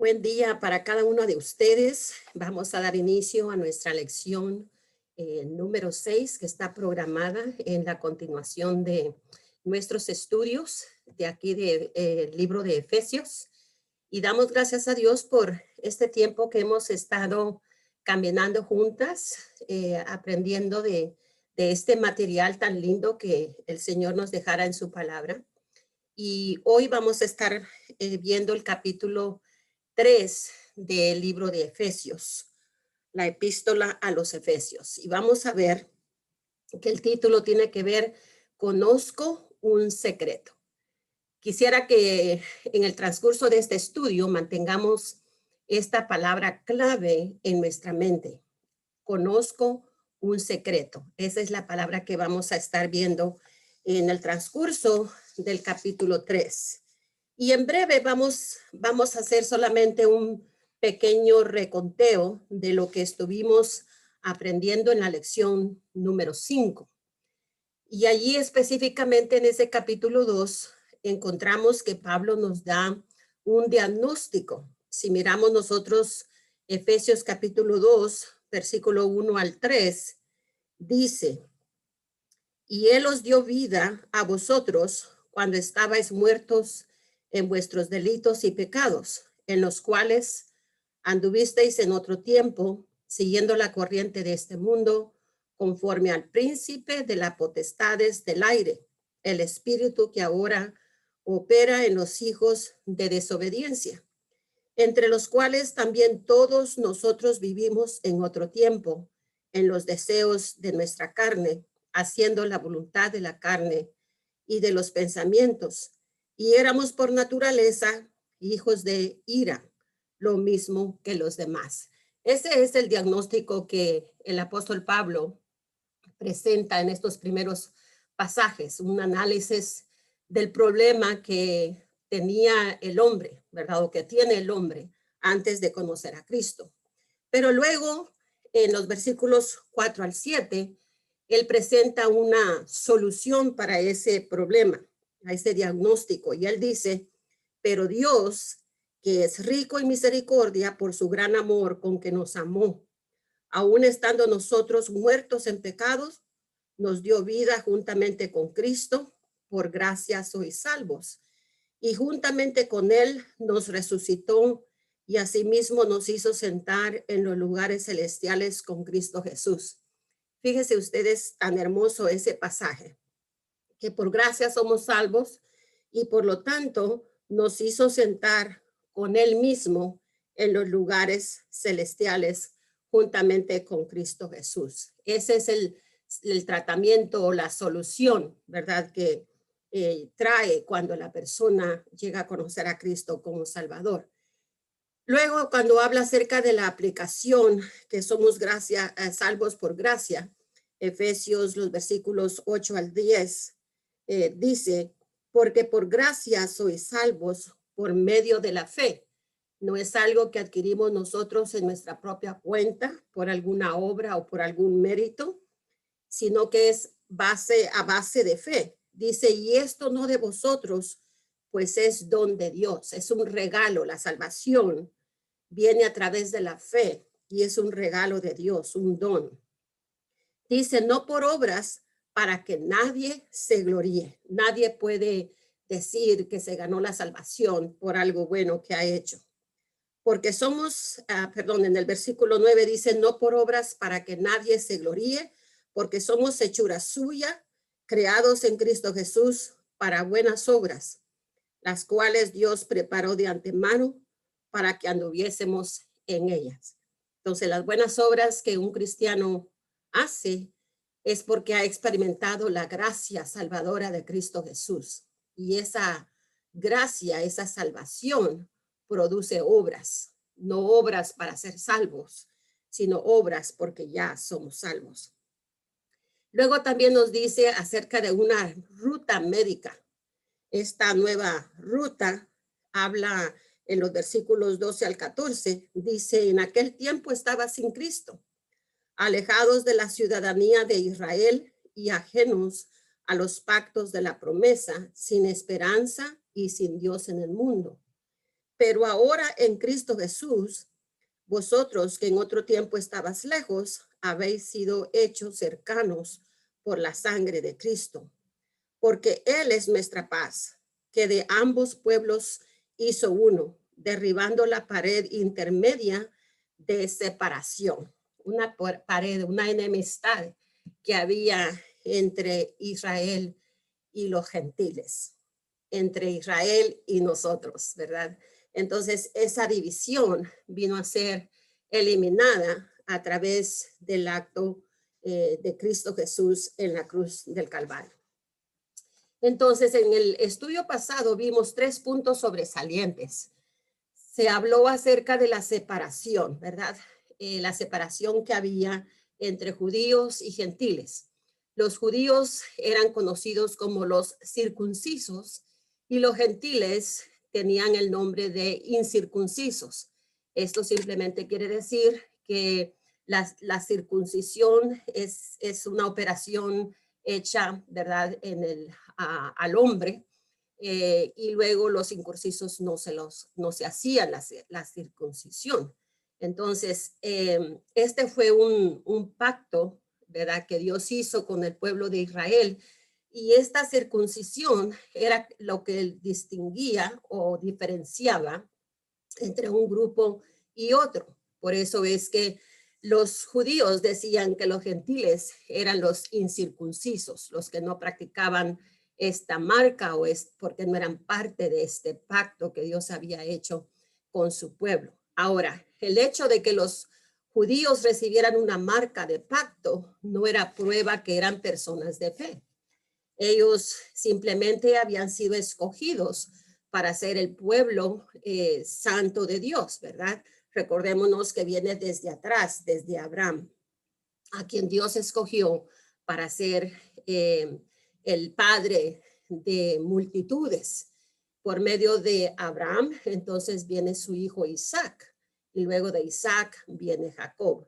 Buen día para cada uno de ustedes. Vamos a dar inicio a nuestra lección número 6, que está programada en la continuación de nuestros estudios de aquí del libro de Efesios. Y damos gracias a Dios por este tiempo que hemos estado caminando juntas, aprendiendo de este material tan lindo que el Señor nos dejara en su palabra. Y hoy vamos a estar viendo el capítulo 3 del libro de Efesios, la epístola a los Efesios. Y vamos a ver que el título tiene que ver, Conozco un secreto. Quisiera que en el transcurso de este estudio mantengamos esta palabra clave en nuestra mente. Conozco un secreto. Esa es la palabra que vamos a estar viendo en el transcurso del capítulo 3. Y en breve vamos a hacer solamente un pequeño reconteo de lo que estuvimos aprendiendo en la lección número 5. Y allí específicamente en ese capítulo 2 encontramos que Pablo nos da un diagnóstico. Si miramos nosotros Efesios capítulo 2, versículo 1 al 3, dice: y él os dio vida a vosotros cuando estabais muertos en vuestros delitos y pecados, en los cuales anduvisteis en otro tiempo, siguiendo la corriente de este mundo, conforme al príncipe de las potestades del aire, el espíritu que ahora opera en los hijos de desobediencia, entre los cuales también todos nosotros vivimos en otro tiempo, en los deseos de nuestra carne, haciendo la voluntad de la carne y de los pensamientos, y éramos por naturaleza hijos de ira, lo mismo que los demás. Ese es el diagnóstico que el apóstol Pablo presenta en estos primeros pasajes, un análisis del problema que tenía el hombre, ¿verdad? O que tiene el hombre antes de conocer a Cristo. Pero luego, en los versículos 4 al 7, él presenta una solución para ese problema, a ese diagnóstico. Y él dice: pero Dios, que es rico en misericordia por su gran amor con que nos amó, aun estando nosotros muertos en pecados, nos dio vida juntamente con Cristo. Por gracia sois salvos. Y juntamente con él nos resucitó y asimismo nos hizo sentar en los lugares celestiales con Cristo Jesús. Fíjense ustedes, tan hermoso ese pasaje, que por gracia somos salvos y por lo tanto nos hizo sentar con él mismo en los lugares celestiales juntamente con Cristo Jesús. Ese es el tratamiento o la solución, ¿verdad?, que trae cuando la persona llega a conocer a Cristo como Salvador. Luego, cuando habla acerca de la aplicación, que somos salvos por gracia, Efesios, los versículos 8 al 10, dice: porque por gracia sois salvos por medio de la fe. No es algo que adquirimos nosotros en nuestra propia cuenta, por alguna obra o por algún mérito, sino que es a base de fe. Dice: y esto no de vosotros, pues es don de Dios, es un regalo. La salvación viene a través de la fe y es un regalo de Dios, un don. Dice: no por obras, para que nadie se gloríe. Nadie puede decir que se ganó la salvación por algo bueno que ha hecho. Porque somos, en el versículo 9 dice: no por obras para que nadie se gloríe, porque somos hechura suya, creados en Cristo Jesús para buenas obras, las cuales Dios preparó de antemano para que anduviésemos en ellas. Entonces, las buenas obras que un cristiano hace es porque ha experimentado la gracia salvadora de Cristo Jesús. Y esa gracia, esa salvación, produce obras, no obras para ser salvos, sino obras porque ya somos salvos. Luego también nos dice acerca de una ruta médica. Esta nueva ruta habla en los versículos 12 al 14, dice: en aquel tiempo estaba sin Cristo, alejados de la ciudadanía de Israel y ajenos a los pactos de la promesa, sin esperanza y sin Dios en el mundo. Pero ahora en Cristo Jesús, vosotros que en otro tiempo estabas lejos, habéis sido hechos cercanos por la sangre de Cristo, porque Él es nuestra paz, que de ambos pueblos hizo uno, derribando la pared intermedia de separación, una pared, una enemistad que había entre Israel y los gentiles, entre Israel y nosotros, ¿verdad? Entonces, esa división vino a ser eliminada a través del acto de Cristo Jesús en la cruz del Calvario. Entonces, en el estudio pasado vimos 3 puntos sobresalientes. Se habló acerca de la separación, ¿verdad? La separación que había entre judíos y gentiles. Los judíos eran conocidos como los circuncisos y los gentiles tenían el nombre de incircuncisos. Esto simplemente quiere decir que la circuncisión es una operación hecha, ¿verdad?, al hombre, y luego los incircuncisos no se hacían la circuncisión. Entonces, este fue un pacto, ¿verdad?, que Dios hizo con el pueblo de Israel, y esta circuncisión era lo que distinguía o diferenciaba entre un grupo y otro. Por eso es que los judíos decían que los gentiles eran los incircuncisos, los que no practicaban esta marca o es porque no eran parte de este pacto que Dios había hecho con su pueblo. Ahora, el hecho de que los judíos recibieran una marca de pacto no era prueba que eran personas de fe. Ellos simplemente habían sido escogidos para ser el pueblo santo de Dios, ¿verdad? Recordémonos que viene desde atrás, desde Abraham, a quien Dios escogió para ser el padre de multitudes. Por medio de Abraham, entonces viene su hijo Isaac, y luego de Isaac viene Jacob.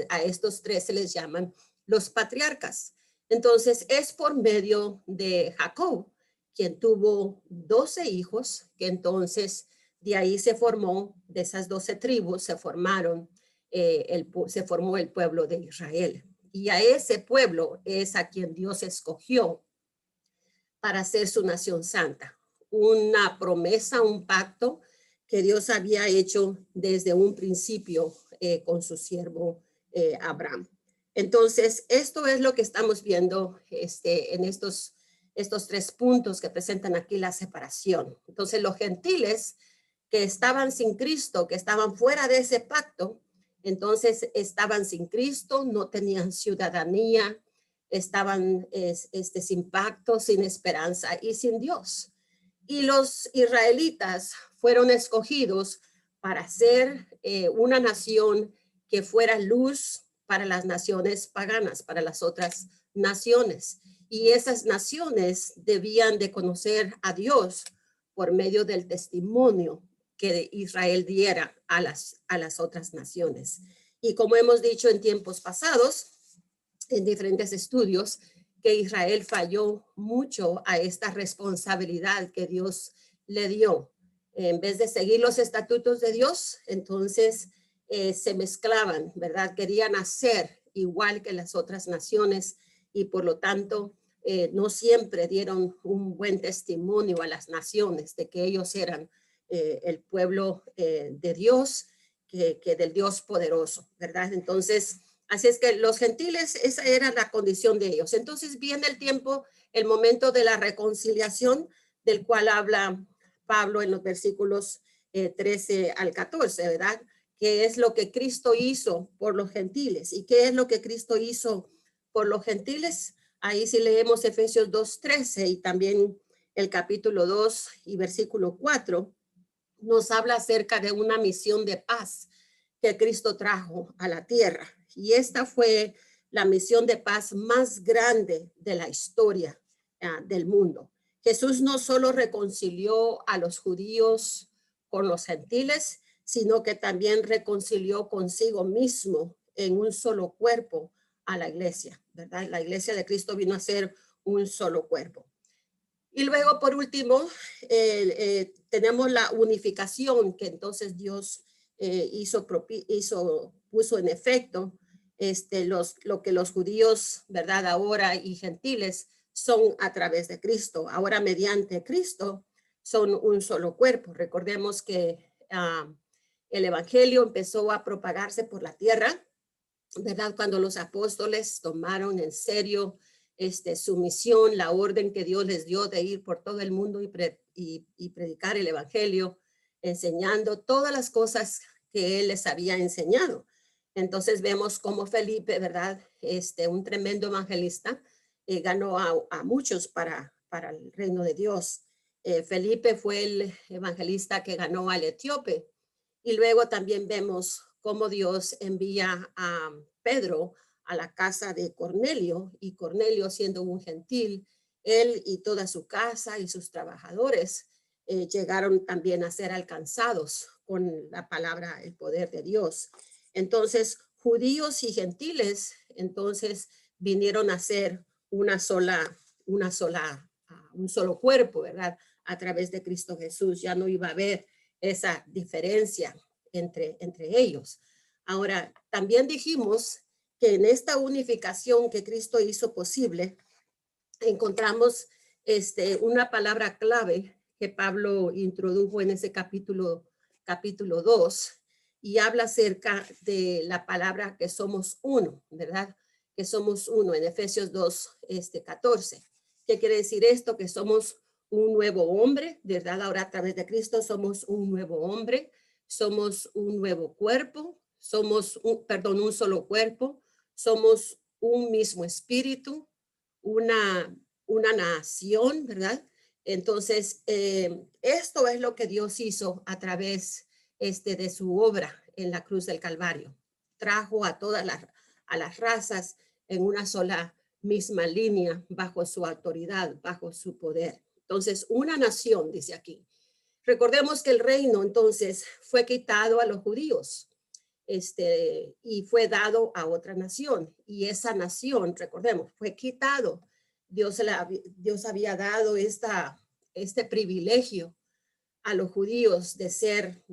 A estos 3 se les llaman los patriarcas. Entonces es por medio de Jacob, quien tuvo 12 hijos, que entonces de ahí se formó, de esas 12 tribus se formó el pueblo de Israel. Y a ese pueblo es a quien Dios escogió para ser su nación santa. Una promesa, un pacto que Dios había hecho desde un principio con su siervo Abraham. Entonces, esto es lo que estamos viendo en estos 3 puntos que presentan aquí la separación. Entonces, los gentiles que estaban sin Cristo, que estaban fuera de ese pacto, entonces estaban sin Cristo, no tenían ciudadanía, estaban sin pacto, sin esperanza y sin Dios. Y los israelitas fueron escogidos para ser una nación que fuera luz para las naciones paganas, para las otras naciones. Y esas naciones debían de conocer a Dios por medio del testimonio que Israel diera a las otras naciones. Y como hemos dicho en tiempos pasados, en diferentes estudios, que Israel falló mucho a esta responsabilidad que Dios le dio. En vez de seguir los estatutos de Dios, entonces se mezclaban, ¿verdad? Querían hacer igual que las otras naciones y por lo tanto no siempre dieron un buen testimonio a las naciones de que ellos eran el pueblo de Dios, que del Dios poderoso, ¿verdad? Entonces, así es que los gentiles, esa era la condición de ellos. Entonces viene el tiempo, el momento de la reconciliación, del cual habla Pablo en los versículos 13 al 14, ¿verdad? ¿Qué es lo que Cristo hizo por los gentiles? ¿Y qué es lo que Cristo hizo por los gentiles? Ahí sí leemos Efesios 2:13 y también el capítulo 2 y versículo 4, nos habla acerca de una misión de paz que Cristo trajo a la tierra. Y esta fue la misión de paz más grande de la historia del mundo. Jesús no solo reconcilió a los judíos con los gentiles, sino que también reconcilió consigo mismo en un solo cuerpo a la iglesia, ¿verdad? La iglesia de Cristo vino a ser un solo cuerpo. Y luego, por último, tenemos la unificación que entonces Dios puso en efecto lo que los judíos, ¿verdad? Ahora y gentiles son a través de Cristo. Ahora mediante Cristo son un solo cuerpo. Recordemos que el evangelio empezó a propagarse por la tierra, ¿verdad? Cuando los apóstoles tomaron en serio su misión, la orden que Dios les dio de ir por todo el mundo y predicar el evangelio, enseñando todas las cosas que él les había enseñado. Entonces vemos cómo Felipe, ¿verdad? Un tremendo evangelista, ganó a muchos para el reino de Dios. Felipe fue el evangelista que ganó al etíope. Y luego también vemos cómo Dios envía a Pedro a la casa de Cornelio, y Cornelio, siendo un gentil, él y toda su casa y sus trabajadores llegaron también a ser alcanzados con la palabra, el poder de Dios. Entonces, judíos y gentiles, entonces vinieron a ser un solo cuerpo, ¿verdad? A través de Cristo Jesús. Ya no iba a haber esa diferencia entre ellos. Ahora, también dijimos que en esta unificación que Cristo hizo posible, encontramos una palabra clave que Pablo introdujo en ese capítulo 2, y habla acerca de la palabra que somos uno, ¿verdad? Que somos uno en Efesios 2, 14. ¿Qué quiere decir esto? Que somos un nuevo hombre, ¿verdad? Ahora a través de Cristo somos un nuevo hombre, somos un nuevo cuerpo, somos un solo cuerpo, somos un mismo espíritu, una nación, ¿verdad? Entonces, esto es lo que Dios hizo a través de su obra en la cruz del Calvario. Trajo a todas las razas en una sola misma línea, bajo su autoridad, bajo su poder. Entonces, una nación, dice aquí. Recordemos que el reino entonces fue quitado a los judíos, y fue dado a otra nación. Y esa nación, recordemos, fue quitado. Dios había dado este privilegio a los judíos de ser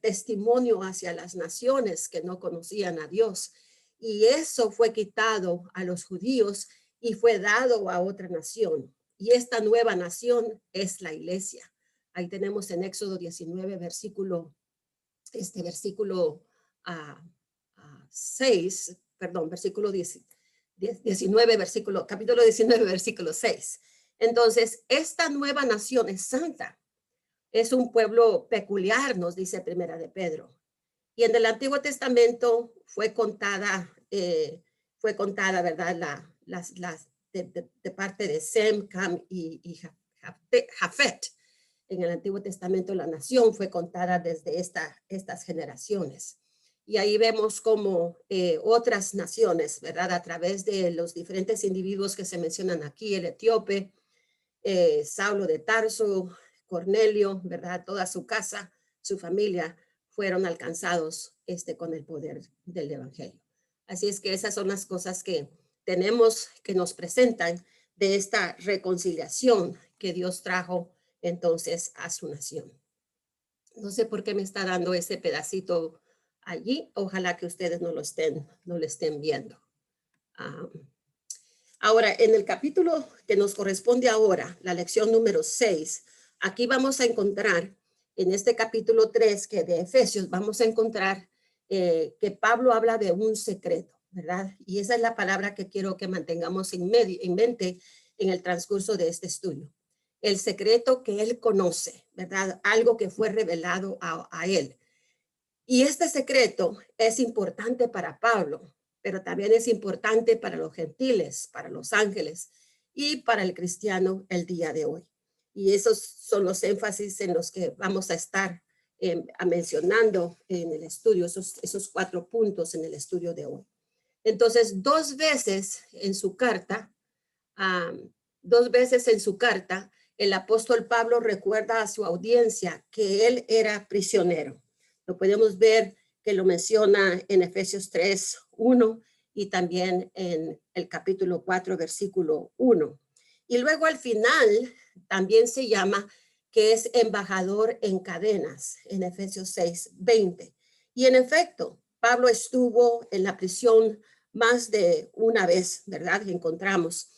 testimonio hacia las naciones que no conocían a Dios. Y eso fue quitado a los judíos y fue dado a otra nación. Y esta nueva nación es la iglesia. Ahí tenemos en Éxodo 19, versículo 6, perdón, versículo 19, capítulo 19, versículo 6. Entonces, esta nueva nación es santa. Es un pueblo peculiar, nos dice Primera de Pedro. Y en el Antiguo Testamento fue contada, ¿verdad? De parte de Sem, Cam y Jafet. En el Antiguo Testamento la nación fue contada desde estas generaciones. Y ahí vemos cómo otras naciones, ¿verdad? A través de los diferentes individuos que se mencionan aquí, el etíope, Saulo de Tarso, Cornelio, ¿verdad? Toda su casa, su familia, fueron alcanzados con el poder del evangelio. Así es que esas son las cosas que tenemos, que nos presentan de esta reconciliación que Dios trajo entonces a su nación. No sé por qué me está dando ese pedacito allí. Ojalá que ustedes no lo estén viendo. Ahora, en el capítulo que nos corresponde ahora, la lección número 6, aquí vamos a encontrar, en este capítulo 3 que de Efesios, vamos a encontrar que Pablo habla de un secreto, ¿verdad? Y esa es la palabra que quiero que mantengamos en mente en el transcurso de este estudio. El secreto que él conoce, ¿verdad? Algo que fue revelado a él. Y este secreto es importante para Pablo, pero también es importante para los gentiles, para los ángeles y para el cristiano el día de hoy. Y esos son los énfasis en los que vamos a estar mencionando en el estudio, esos 4 puntos en el estudio de hoy. Entonces, 2 veces en su carta, el apóstol Pablo recuerda a su audiencia que él era prisionero. Lo podemos ver que lo menciona en Efesios 3, 1 y también en el capítulo 4, versículo 1. Y luego al final también se llama que es embajador en cadenas en Efesios 6:20. Y en efecto, Pablo estuvo en la prisión más de una vez, ¿verdad? Encontramos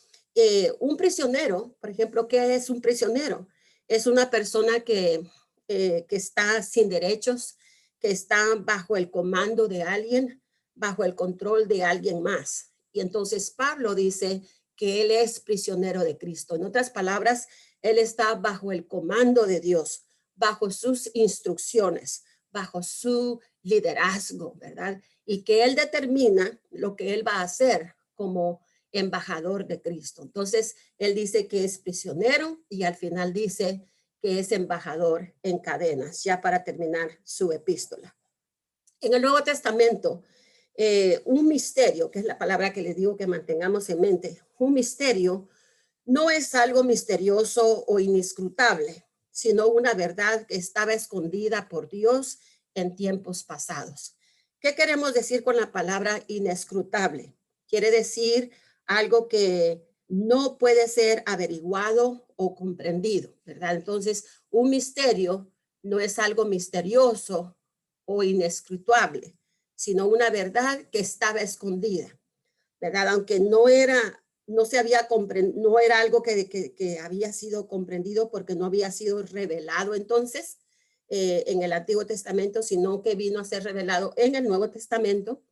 un prisionero, por ejemplo, ¿qué es un prisionero? Es una persona que está sin derechos, que está bajo el comando de alguien, bajo el control de alguien más. Y entonces Pablo dice que él es prisionero de Cristo. En otras palabras, él está bajo el comando de Dios, bajo sus instrucciones, bajo su liderazgo, ¿verdad? Y que él determina lo que él va a hacer como embajador de Cristo. Entonces, él dice que es prisionero y al final dice que es embajador en cadenas, ya para terminar su epístola. En el Nuevo Testamento, un misterio, que es la palabra que les digo que mantengamos en mente, un misterio no es algo misterioso o inescrutable, sino una verdad que estaba escondida por Dios en tiempos pasados. ¿Qué queremos decir con la palabra inescrutable? Quiere decir algo que no puede ser averiguado o comprendido, ¿verdad? Entonces, un misterio no es algo misterioso o inescrutable, sino una verdad que estaba escondida, ¿verdad? Aunque no se había no era algo que había sido comprendido porque no había sido revelado entonces en el Antiguo Testamento, sino que vino a ser revelado en el Nuevo Testamento.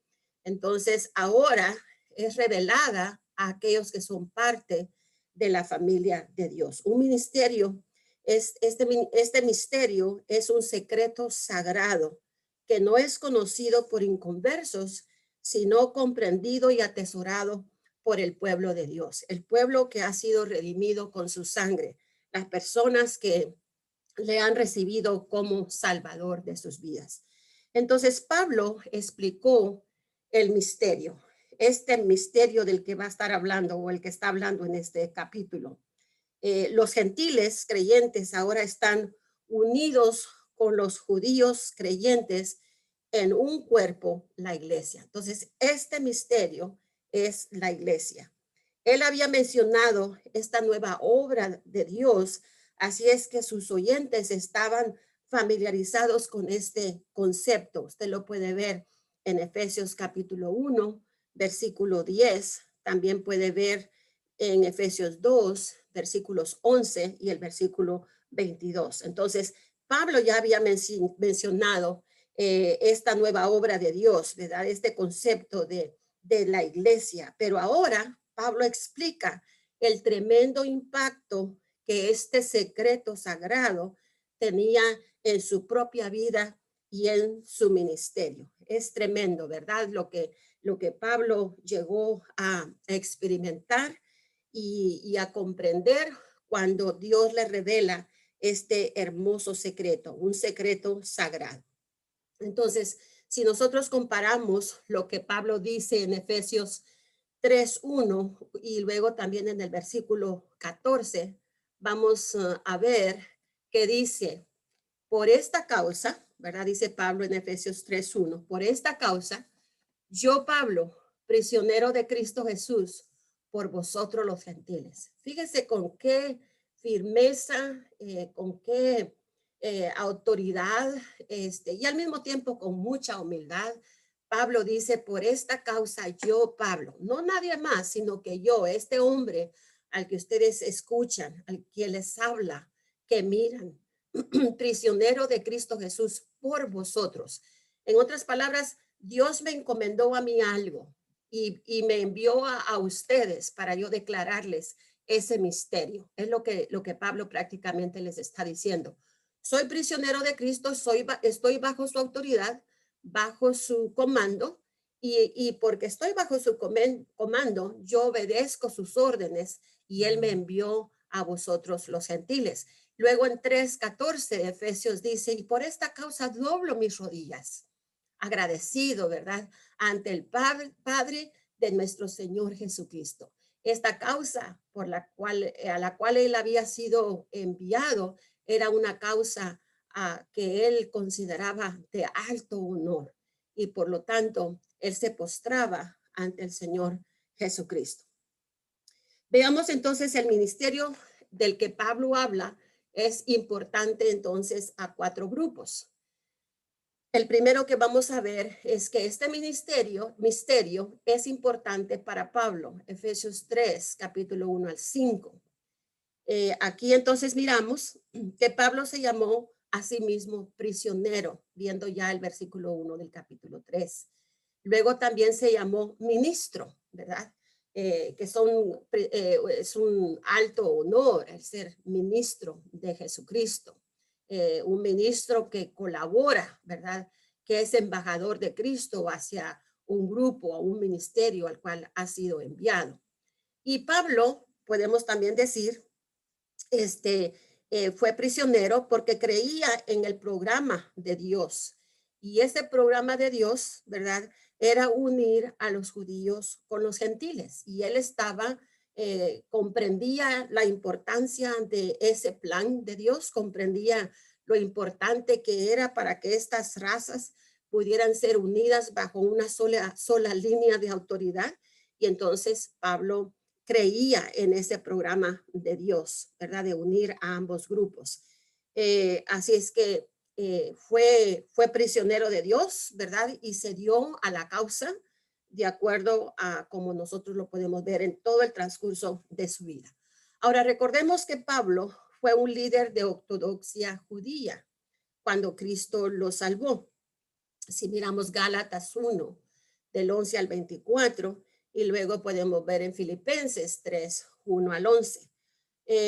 Entonces ahora es revelada a aquellos que son parte de la familia de Dios. Un ministerio, este misterio es un secreto sagrado que no es conocido por inconversos, sino comprendido y atesorado por el pueblo de Dios, el pueblo que ha sido redimido con su sangre, las personas que le han recibido como salvador de sus vidas. Entonces Pablo explicó el misterio, este misterio del que va a estar hablando o el que está hablando en este capítulo. Los gentiles creyentes ahora están unidos con los judíos creyentes en un cuerpo, la iglesia. Entonces, este misterio es la iglesia. Él había mencionado esta nueva obra de Dios, así es que sus oyentes estaban familiarizados con este concepto. Usted lo puede ver en Efesios capítulo 1, versículo 10. También puede ver en Efesios 2, versículos 11 y el versículo 22. Entonces, Pablo ya había mencionado esta nueva obra de Dios, ¿verdad? Este concepto de la iglesia. Pero ahora Pablo explica el tremendo impacto que este secreto sagrado tenía en su propia vida y en su ministerio. Es tremendo, ¿verdad? Lo que Pablo llegó a experimentar y a comprender cuando Dios le revela este hermoso secreto, un secreto sagrado. Entonces, si nosotros comparamos lo que Pablo dice en Efesios 3:1 y luego también en el versículo 14, vamos a ver que dice, por esta causa, ¿verdad? Dice Pablo en Efesios 3:1, por esta causa, yo Pablo, prisionero de Cristo Jesús, por vosotros los gentiles. Fíjese con qué firmeza, con qué autoridad, y al mismo tiempo con mucha humildad. Pablo dice, por esta causa yo, Pablo, no nadie más, sino que yo, este hombre al que ustedes escuchan, al que les habla, que miran, prisionero de Cristo Jesús por vosotros. En otras palabras, Dios me encomendó a mí algo y me envió a ustedes para yo declararles ese misterio. Es lo que Pablo prácticamente les está diciendo. Soy prisionero de Cristo, estoy bajo su autoridad, bajo su comando, y porque estoy bajo su comando, yo obedezco sus órdenes y él me envió a vosotros los gentiles. Luego en 3:14 de Efesios dice, y por esta causa doblo mis rodillas, agradecido, ¿verdad? Ante el Padre de nuestro Señor Jesucristo. Esta causa por a la cual él había sido enviado era una causa que él consideraba de alto honor y por lo tanto él se postraba ante el Señor Jesucristo. Veamos entonces el ministerio del que Pablo habla es importante entonces a 4 grupos. El primero que vamos a ver es que este misterio es importante para Pablo, Efesios 3, capítulo 1 al 5. Aquí entonces miramos que Pablo se llamó a sí mismo prisionero, viendo ya el versículo 1 del capítulo 3. Luego también se llamó ministro, ¿verdad? Es un alto honor el ser ministro de Jesucristo, un ministro que colabora, ¿verdad? Que es embajador de Cristo hacia un grupo o un ministerio al cual ha sido enviado. Y Pablo, podemos también decir, fue prisionero porque creía en el programa de Dios. Y ese programa de Dios, ¿verdad? Era unir a los judíos con los gentiles. Y él comprendía la importancia de ese plan de Dios, comprendía lo importante que era para que estas razas pudieran ser unidas bajo una sola línea de autoridad. Y entonces Pablo creía en ese programa de Dios, ¿verdad? De unir a ambos grupos. Así es que fue prisionero de Dios, ¿verdad? Y se dio a la causa de acuerdo a como nosotros lo podemos ver en todo el transcurso de su vida. Ahora, recordemos que Pablo fue un líder de ortodoxia judía cuando Cristo lo salvó. Si miramos Gálatas 1, del 11 al 24, y luego podemos ver en Filipenses 3, 1 al 11.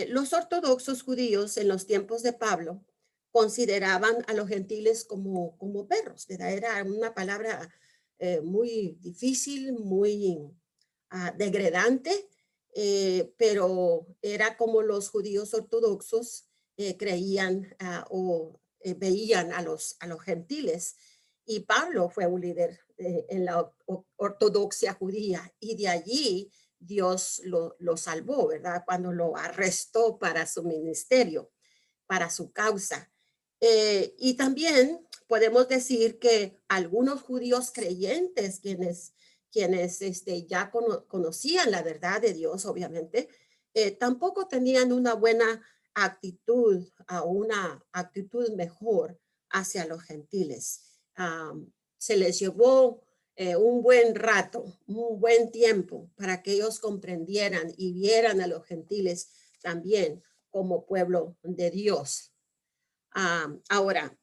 Los ortodoxos judíos en los tiempos de Pablo consideraban a los gentiles como perros, ¿verdad? Era una palabra muy difícil, muy degradante, pero era como los judíos ortodoxos creían o veían a los gentiles. Y Pablo fue un líder en la ortodoxia judía y de allí Dios lo salvó, ¿verdad? Cuando lo arrestó para su ministerio, para su causa. Y también podemos decir que algunos judíos creyentes, quienes ya conocían la verdad de Dios, obviamente, tampoco tenían una buena actitud o una actitud mejor hacia los gentiles. Se les llevó un buen rato, un buen tiempo para que ellos comprendieran y vieran a los gentiles también como pueblo de Dios. Ahora,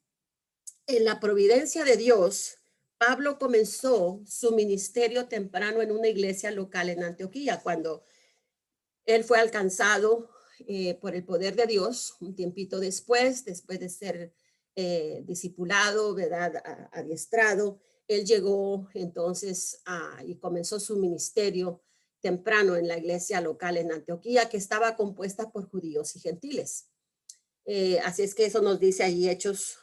en la providencia de Dios, Pablo comenzó su ministerio temprano en una iglesia local en Antioquía, cuando él fue alcanzado por el poder de Dios un tiempito después de ser discipulado, ¿verdad? Adiestrado. Él llegó entonces y comenzó su ministerio temprano en la iglesia local en Antioquía, que estaba compuesta por judíos y gentiles. Así es que eso nos dice ahí Hechos,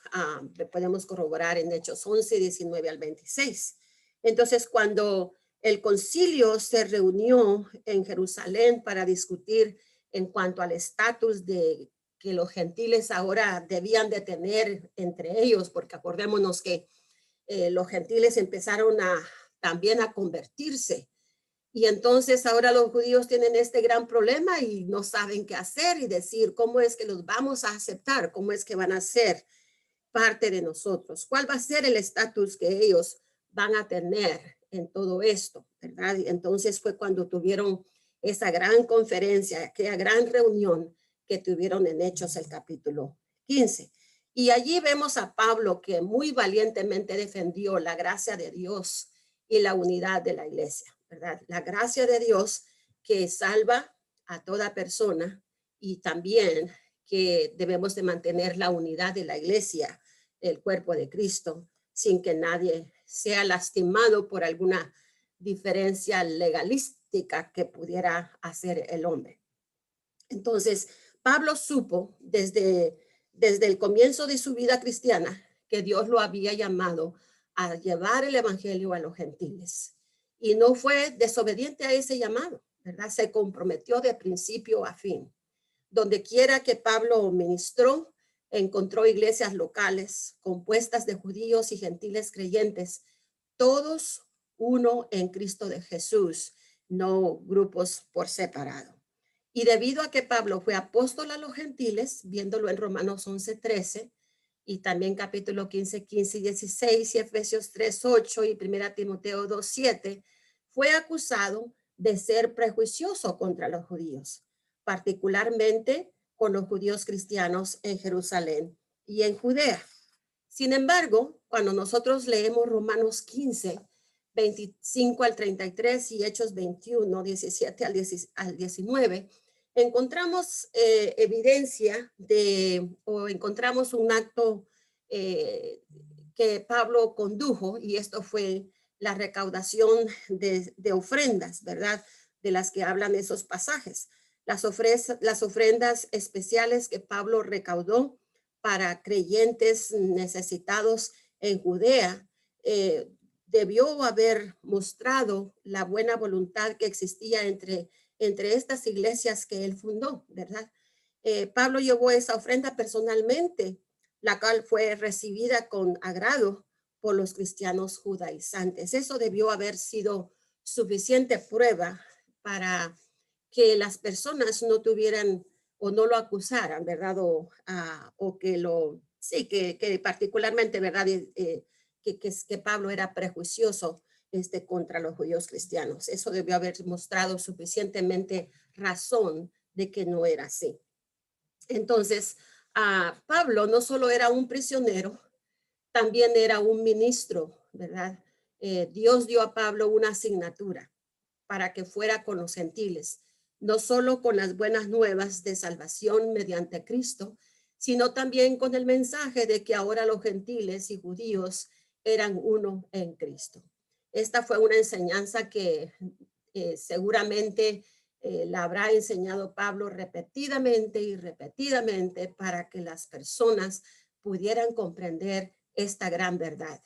podemos corroborar en Hechos 11, 19 al 26. Entonces, cuando el concilio se reunió en Jerusalén para discutir en cuanto al estatus de que los gentiles ahora debían de tener entre ellos, porque acordémonos que los gentiles empezaron también a convertirse. Y entonces ahora los judíos tienen este gran problema y no saben qué hacer y decir cómo es que los vamos a aceptar, cómo es que van a ser parte de nosotros, cuál va a ser el estatus que ellos van a tener en todo esto, ¿verdad? Y entonces fue cuando tuvieron esa gran conferencia, aquella gran reunión que tuvieron en Hechos el capítulo 15. Y allí vemos a Pablo que muy valientemente defendió la gracia de Dios y la unidad de la iglesia, ¿verdad? La gracia de Dios que salva a toda persona y también que debemos de mantener la unidad de la iglesia, el cuerpo de Cristo, sin que nadie sea lastimado por alguna diferencia legalística que pudiera hacer el hombre. Entonces, Pablo supo desde el comienzo de su vida cristiana que Dios lo había llamado a llevar el evangelio a los gentiles. Y no fue desobediente a ese llamado, ¿verdad? Se comprometió de principio a fin. Donde quiera que Pablo ministró, encontró iglesias locales compuestas de judíos y gentiles creyentes, todos uno en Cristo de Jesús, no grupos por separado. Y debido a que Pablo fue apóstol a los gentiles, viéndolo en Romanos 11:13, y también capítulo 15, 15 y 16, y Efesios 3:8 y 1 Timoteo 2:7, fue acusado de ser prejuicioso contra los judíos, particularmente con los judíos cristianos en Jerusalén y en Judea. Sin embargo, cuando nosotros leemos Romanos 15, 25 al 33 y Hechos 21, 17 al 19, encontramos evidencia o encontramos un acto que Pablo condujo, y esto fue la recaudación de ofrendas, ¿verdad? De las que hablan esos pasajes. Las ofrendas especiales que Pablo recaudó para creyentes necesitados en Judea, debió haber mostrado la buena voluntad que existía entre estas iglesias que él fundó, ¿verdad? Pablo llevó esa ofrenda personalmente, la cual fue recibida con agrado por los cristianos judaizantes. Eso debió haber sido suficiente prueba para que las personas no tuvieran o no lo acusaran, ¿verdad? O que sí, que particularmente, ¿verdad? Que Pablo era prejuicioso contra los judíos cristianos. Eso debió haber mostrado suficientemente razón de que no era así. Entonces, Pablo no solo era un prisionero, también era un ministro, ¿verdad? Dios dio a Pablo una asignatura para que fuera con los gentiles, no solo con las buenas nuevas de salvación mediante Cristo, sino también con el mensaje de que ahora los gentiles y judíos eran uno en Cristo. Esta fue una enseñanza que seguramente la habrá enseñado Pablo repetidamente y repetidamente para que las personas pudieran comprender esta gran verdad.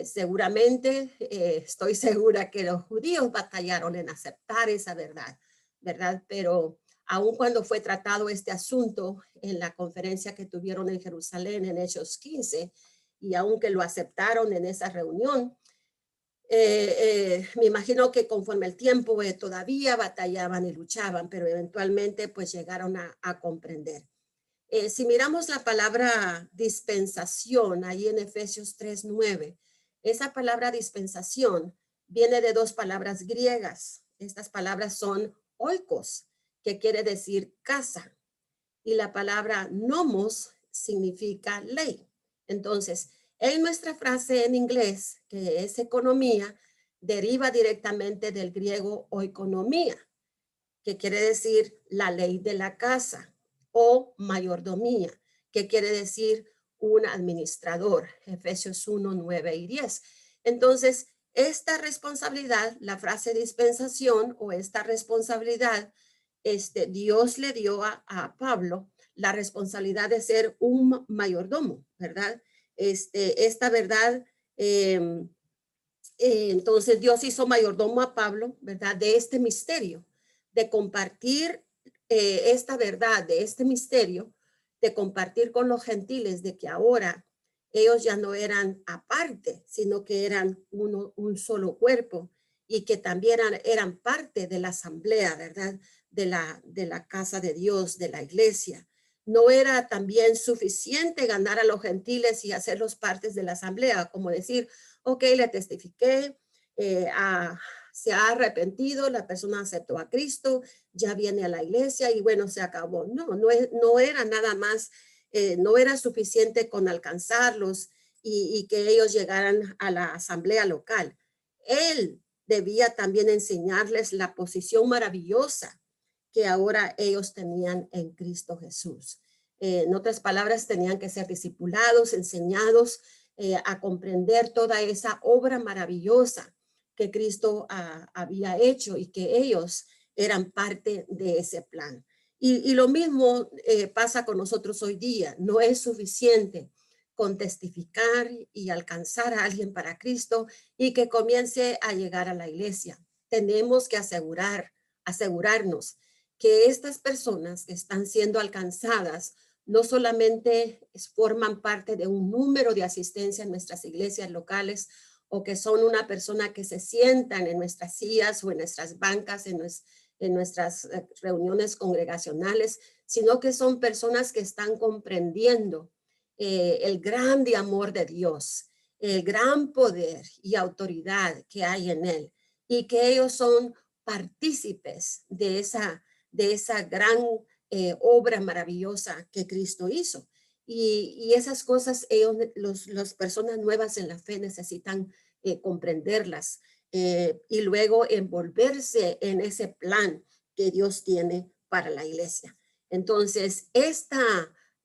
Seguramente, estoy segura que los judíos batallaron en aceptar esa verdad, ¿verdad? Pero aun cuando fue tratado este asunto en la conferencia que tuvieron en Jerusalén en Hechos 15, y aunque lo aceptaron en esa reunión, me imagino que conforme el tiempo todavía batallaban y luchaban, pero eventualmente pues llegaron a comprender. Si miramos la palabra dispensación ahí en Efesios 3:9, esa palabra dispensación viene de dos palabras griegas. Estas palabras son oikos, que quiere decir casa, y la palabra nomos significa ley. Entonces, en nuestra frase en inglés, que es economía, deriva directamente del griego oikonomía, que quiere decir la ley de la casa, o mayordomía, que quiere decir un administrador, Efesios 1, 9 y 10. Entonces, esta responsabilidad, la frase dispensación o esta responsabilidad, Dios le dio a Pablo la responsabilidad de ser un mayordomo, ¿verdad? Esta verdad, entonces Dios hizo mayordomo a Pablo, ¿verdad? De este misterio, de compartir esta verdad, de este misterio, de compartir con los gentiles de que ahora ellos ya no eran aparte, sino que eran un solo cuerpo, y que también eran parte de la asamblea, ¿verdad? De la casa de Dios, de la iglesia. No era también suficiente ganar a los gentiles y hacerlos partes de la asamblea, como decir, ok, le testifiqué, se ha arrepentido, la persona aceptó a Cristo, ya viene a la iglesia y bueno, se acabó. No era nada más, no era suficiente con alcanzarlos y que ellos llegaran a la asamblea local. Él debía también enseñarles la posición maravillosa que ahora ellos tenían en Cristo Jesús. En otras palabras, tenían que ser discipulados, enseñados a comprender toda esa obra maravillosa que Cristo había hecho y que ellos eran parte de ese plan. Y lo mismo pasa con nosotros hoy día. No es suficiente con testificar y alcanzar a alguien para Cristo y que comience a llegar a la iglesia. Tenemos que asegurarnos que estas personas que están siendo alcanzadas no solamente forman parte de un número de asistencia en nuestras iglesias locales o que son una persona que se sientan en nuestras sillas o en nuestras bancas, en nuestras reuniones congregacionales, sino que son personas que están comprendiendo el grande amor de Dios, el gran poder y autoridad que hay en él, y que ellos son partícipes de esa gran obra maravillosa que Cristo hizo. Y esas cosas, las personas nuevas en la fe necesitan comprenderlas y luego envolverse en ese plan que Dios tiene para la iglesia. Entonces,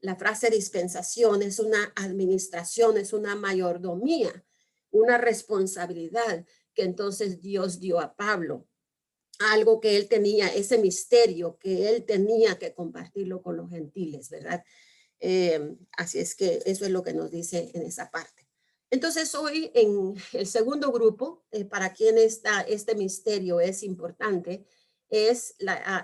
la frase dispensación es una administración, es una mayordomía, una responsabilidad que entonces Dios dio a Pablo, algo que él tenía, ese misterio que él tenía que compartirlo con los gentiles, ¿verdad? Así es que eso es lo que nos dice en esa parte. Entonces hoy en el segundo grupo, para quien este misterio es importante, es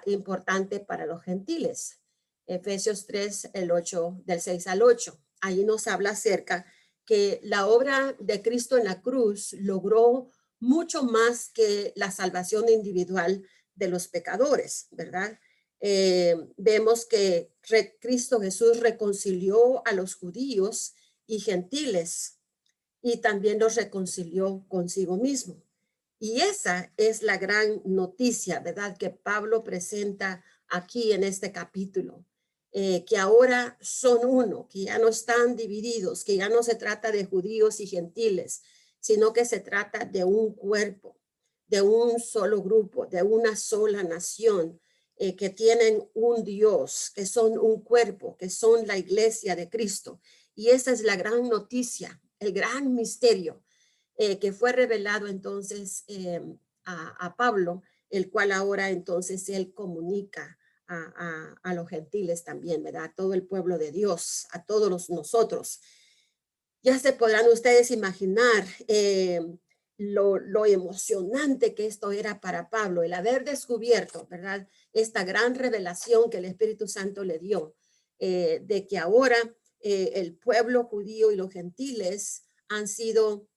importante para los gentiles. Efesios 3, el 8, del 6 al 8. Ahí nos habla acerca que la obra de Cristo en la cruz logró mucho más que la salvación individual de los pecadores, ¿verdad? Vemos que Cristo Jesús reconcilió a los judíos y gentiles y también los reconcilió consigo mismo. Y esa es la gran noticia, ¿verdad? Que Pablo presenta aquí en este capítulo, que ahora son uno, que ya no están divididos, que ya no se trata de judíos y gentiles, sino que se trata de un cuerpo, de un solo grupo, de una sola nación, que tienen un Dios, que son un cuerpo, que son la iglesia de Cristo. Y esa es la gran noticia, el gran misterio que fue revelado entonces a Pablo, el cual ahora entonces él comunica a los gentiles también, ¿verdad? A todo el pueblo de Dios, a todos nosotros. Ya se podrán ustedes imaginar lo emocionante que esto era para Pablo, el haber descubierto, ¿verdad? Esta gran revelación que el Espíritu Santo le dio, de que ahora el pueblo judío y los gentiles han sido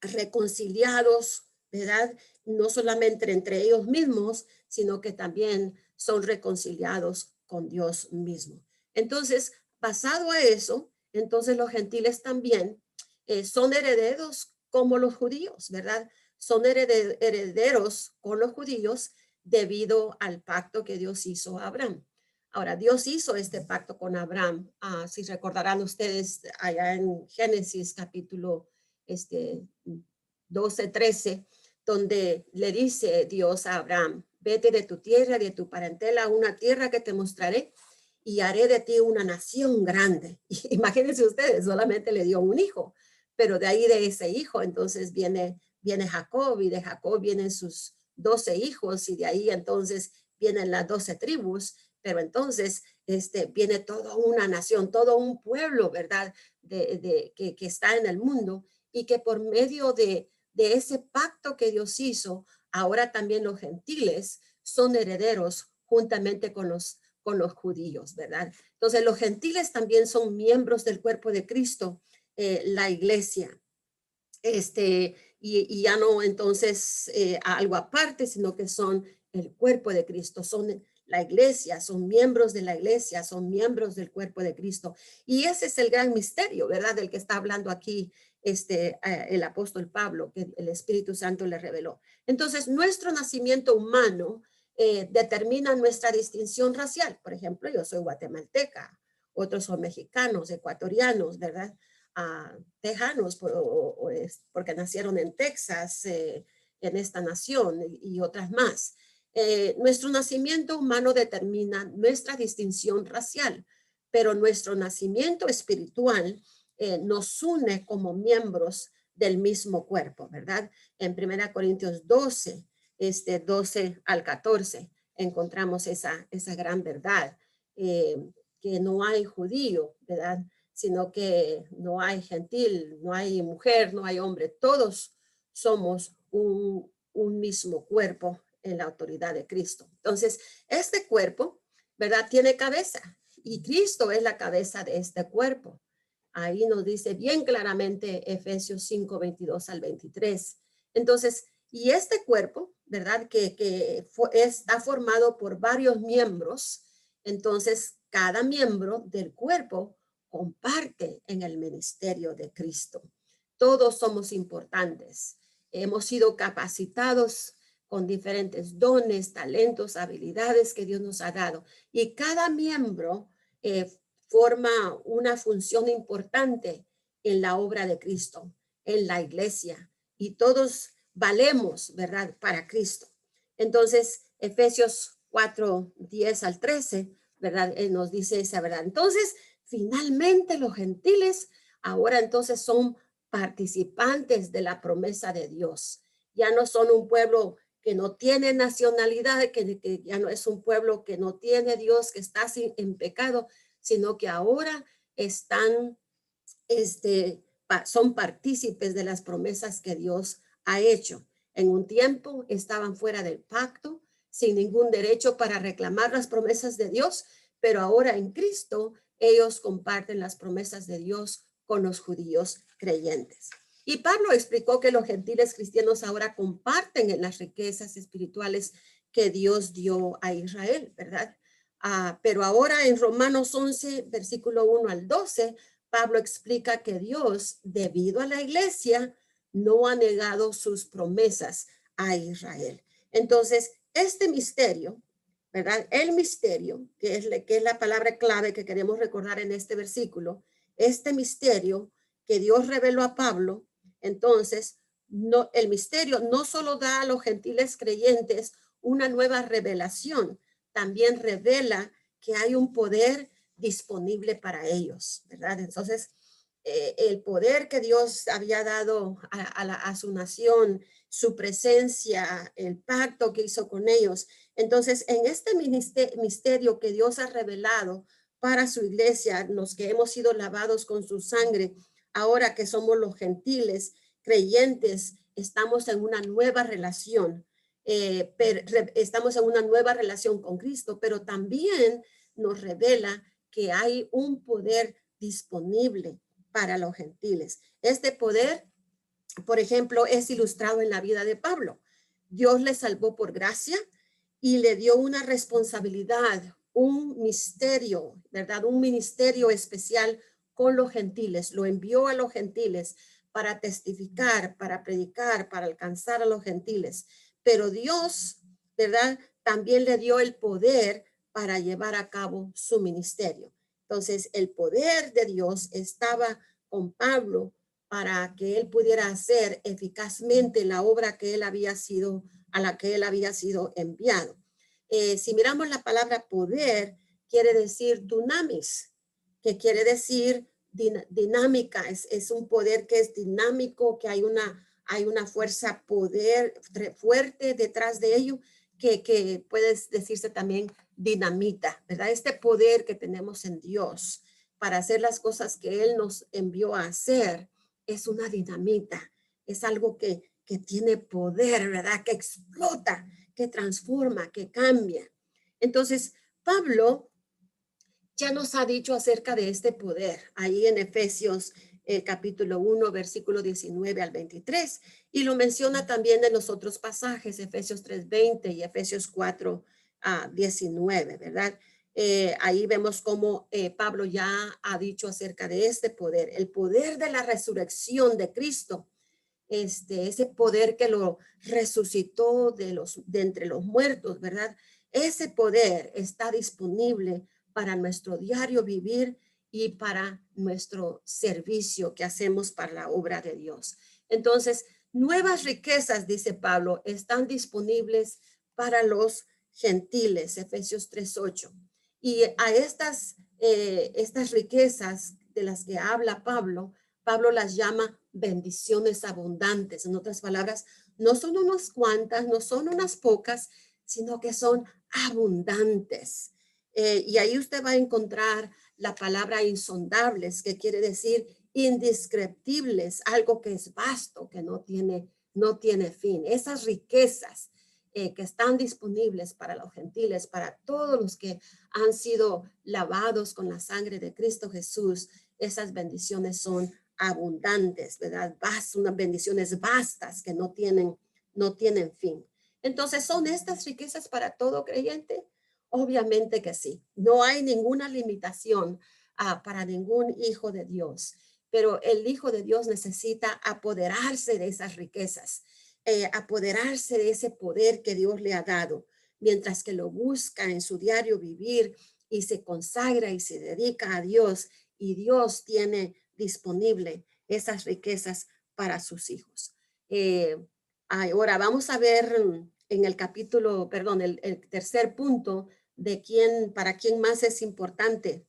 reconciliados, ¿verdad? No solamente entre ellos mismos, sino que también son reconciliados con Dios mismo. Entonces, basado a eso, entonces los gentiles también son herederos como los judíos, ¿verdad? Son herederos con los judíos debido al pacto que Dios hizo a Abraham. Ahora, Dios hizo este pacto con Abraham, si recordarán ustedes allá en Génesis capítulo 12, 13, donde le dice Dios a Abraham, vete de tu tierra, de tu parentela, a una tierra que te mostraré y haré de ti una nación grande. Y imagínense ustedes, solamente le dio un hijo, pero de ahí de ese hijo entonces viene Jacob, y de Jacob vienen sus 12 hijos, y de ahí entonces vienen las 12 tribus, pero entonces viene toda una nación, todo un pueblo, ¿verdad? Que está en el mundo, y que por medio de ese pacto que Dios hizo, ahora también los gentiles son herederos juntamente con los judíos, ¿verdad? Entonces los gentiles también son miembros del cuerpo de Cristo, la iglesia. Y ya no entonces algo aparte, sino que son el cuerpo de Cristo, son la iglesia, son miembros de la iglesia, son miembros del cuerpo de Cristo. Y ese es el gran misterio, ¿verdad? Del que está hablando aquí el apóstol Pablo, que el Espíritu Santo le reveló. Entonces, nuestro nacimiento humano determina nuestra distinción racial. Por ejemplo, yo soy guatemalteca, otros son mexicanos, ecuatorianos, ¿verdad? Tejanos porque nacieron en Texas, en esta nación y otras más. Nuestro nacimiento humano determina nuestra distinción racial, pero nuestro nacimiento espiritual nos une como miembros del mismo cuerpo, ¿verdad? En 1 Corintios 12, 12 al 14, encontramos esa gran verdad, que no hay judío, ¿verdad? Sino que no hay gentil, no hay mujer, no hay hombre, todos somos un mismo cuerpo en la autoridad de Cristo. Entonces, este cuerpo, ¿verdad? Tiene cabeza, y Cristo es la cabeza de este cuerpo. Ahí nos dice bien claramente Efesios 5, 22 al 23. Entonces, Y este cuerpo, ¿verdad? Está formado por varios miembros. Entonces, cada miembro del cuerpo comparte en el ministerio de Cristo. Todos somos importantes. Hemos sido capacitados con diferentes dones, talentos, habilidades que Dios nos ha dado. Y cada miembro forma una función importante en la obra de Cristo, en la iglesia. Y todos valemos, ¿verdad?, para Cristo. Entonces, Efesios 4, 10 al 13, ¿verdad? Nos dice esa verdad. Entonces, finalmente los gentiles ahora entonces son participantes de la promesa de Dios. Ya no son un pueblo que no tiene nacionalidad, que ya no es un pueblo que no tiene Dios, que está en pecado, sino que ahora están, son partícipes de las promesas que Dios ha hecho. En un tiempo estaban fuera del pacto, sin ningún derecho para reclamar las promesas de Dios, pero ahora en Cristo ellos comparten las promesas de Dios con los judíos creyentes. Y Pablo explicó que los gentiles cristianos ahora comparten en las riquezas espirituales que Dios dio a Israel, ¿verdad? Pero ahora en Romanos 11, versículo 1 al 12, Pablo explica que Dios, debido a la iglesia, no ha negado sus promesas a Israel. Entonces, este misterio, ¿verdad? El misterio, que es la palabra clave que queremos recordar en este versículo, este misterio que Dios reveló a Pablo, entonces, no, el misterio no solo da a los gentiles creyentes una nueva revelación, también revela que hay un poder disponible para ellos, ¿verdad? Entonces, el poder que Dios había dado a su nación, su presencia, el pacto que hizo con ellos. Entonces, en este misterio que Dios ha revelado para su iglesia, los que hemos sido lavados con su sangre, ahora que somos los gentiles creyentes, estamos en una nueva relación. Estamos en una nueva relación con Cristo, pero también nos revela que hay un poder disponible para los gentiles. Este poder, por ejemplo, es ilustrado en la vida de Pablo. Dios le salvó por gracia y le dio una responsabilidad, un misterio, ¿verdad? Un ministerio especial con los gentiles. Lo envió a los gentiles para testificar, para predicar, para alcanzar a los gentiles. Pero Dios, ¿verdad? También le dio el poder para llevar a cabo su ministerio. Entonces, el poder de Dios estaba con Pablo para que él pudiera hacer eficazmente la obra que él había sido, a la que él había sido enviado. Si miramos la palabra poder, quiere decir dunamis, que quiere decir dinámica, es un poder que es dinámico, que hay una fuerza poder fuerte detrás de ello, que puede decirse también dinamita, ¿verdad? Este poder que tenemos en Dios para hacer las cosas que Él nos envió a hacer es una dinamita, es algo que tiene poder, ¿verdad? Que explota, que transforma, que cambia. Entonces, Pablo ya nos ha dicho acerca de este poder, ahí en Efesios capítulo 1, versículo 19 al 23, y lo menciona también en los otros pasajes, Efesios 3:20 y Efesios 4, 19, ¿verdad? Ahí vemos cómo Pablo ya ha dicho acerca de este poder, el poder de la resurrección de Cristo, ese poder que lo resucitó de entre los muertos, ¿verdad? Ese poder está disponible para nuestro diario vivir y para nuestro servicio que hacemos para la obra de Dios. Entonces, nuevas riquezas, dice Pablo, están disponibles para los gentiles, Efesios 3:8. Y a estas riquezas de las que habla Pablo, Pablo las llama bendiciones abundantes. En otras palabras, no son unas cuantas, no son unas pocas, sino que son abundantes. Y ahí usted va a encontrar la palabra insondables, que quiere decir indescriptibles, algo que es vasto, que no tiene fin. Esas riquezas que están disponibles para los gentiles, para todos los que han sido lavados con la sangre de Cristo Jesús, esas bendiciones son abundantes, ¿verdad? Unas bendiciones vastas que no no tienen fin. Entonces, ¿son estas riquezas para todo creyente? Obviamente que sí. No hay ninguna limitación para ningún hijo de Dios, pero el hijo de Dios necesita apoderarse de esas riquezas, apoderarse de ese poder que Dios le ha dado, mientras que lo busca en su diario vivir y se consagra y se dedica a Dios, y Dios tiene disponible esas riquezas para sus hijos. Ahora vamos a ver en el capítulo, perdón, el tercer punto de para quién más es importante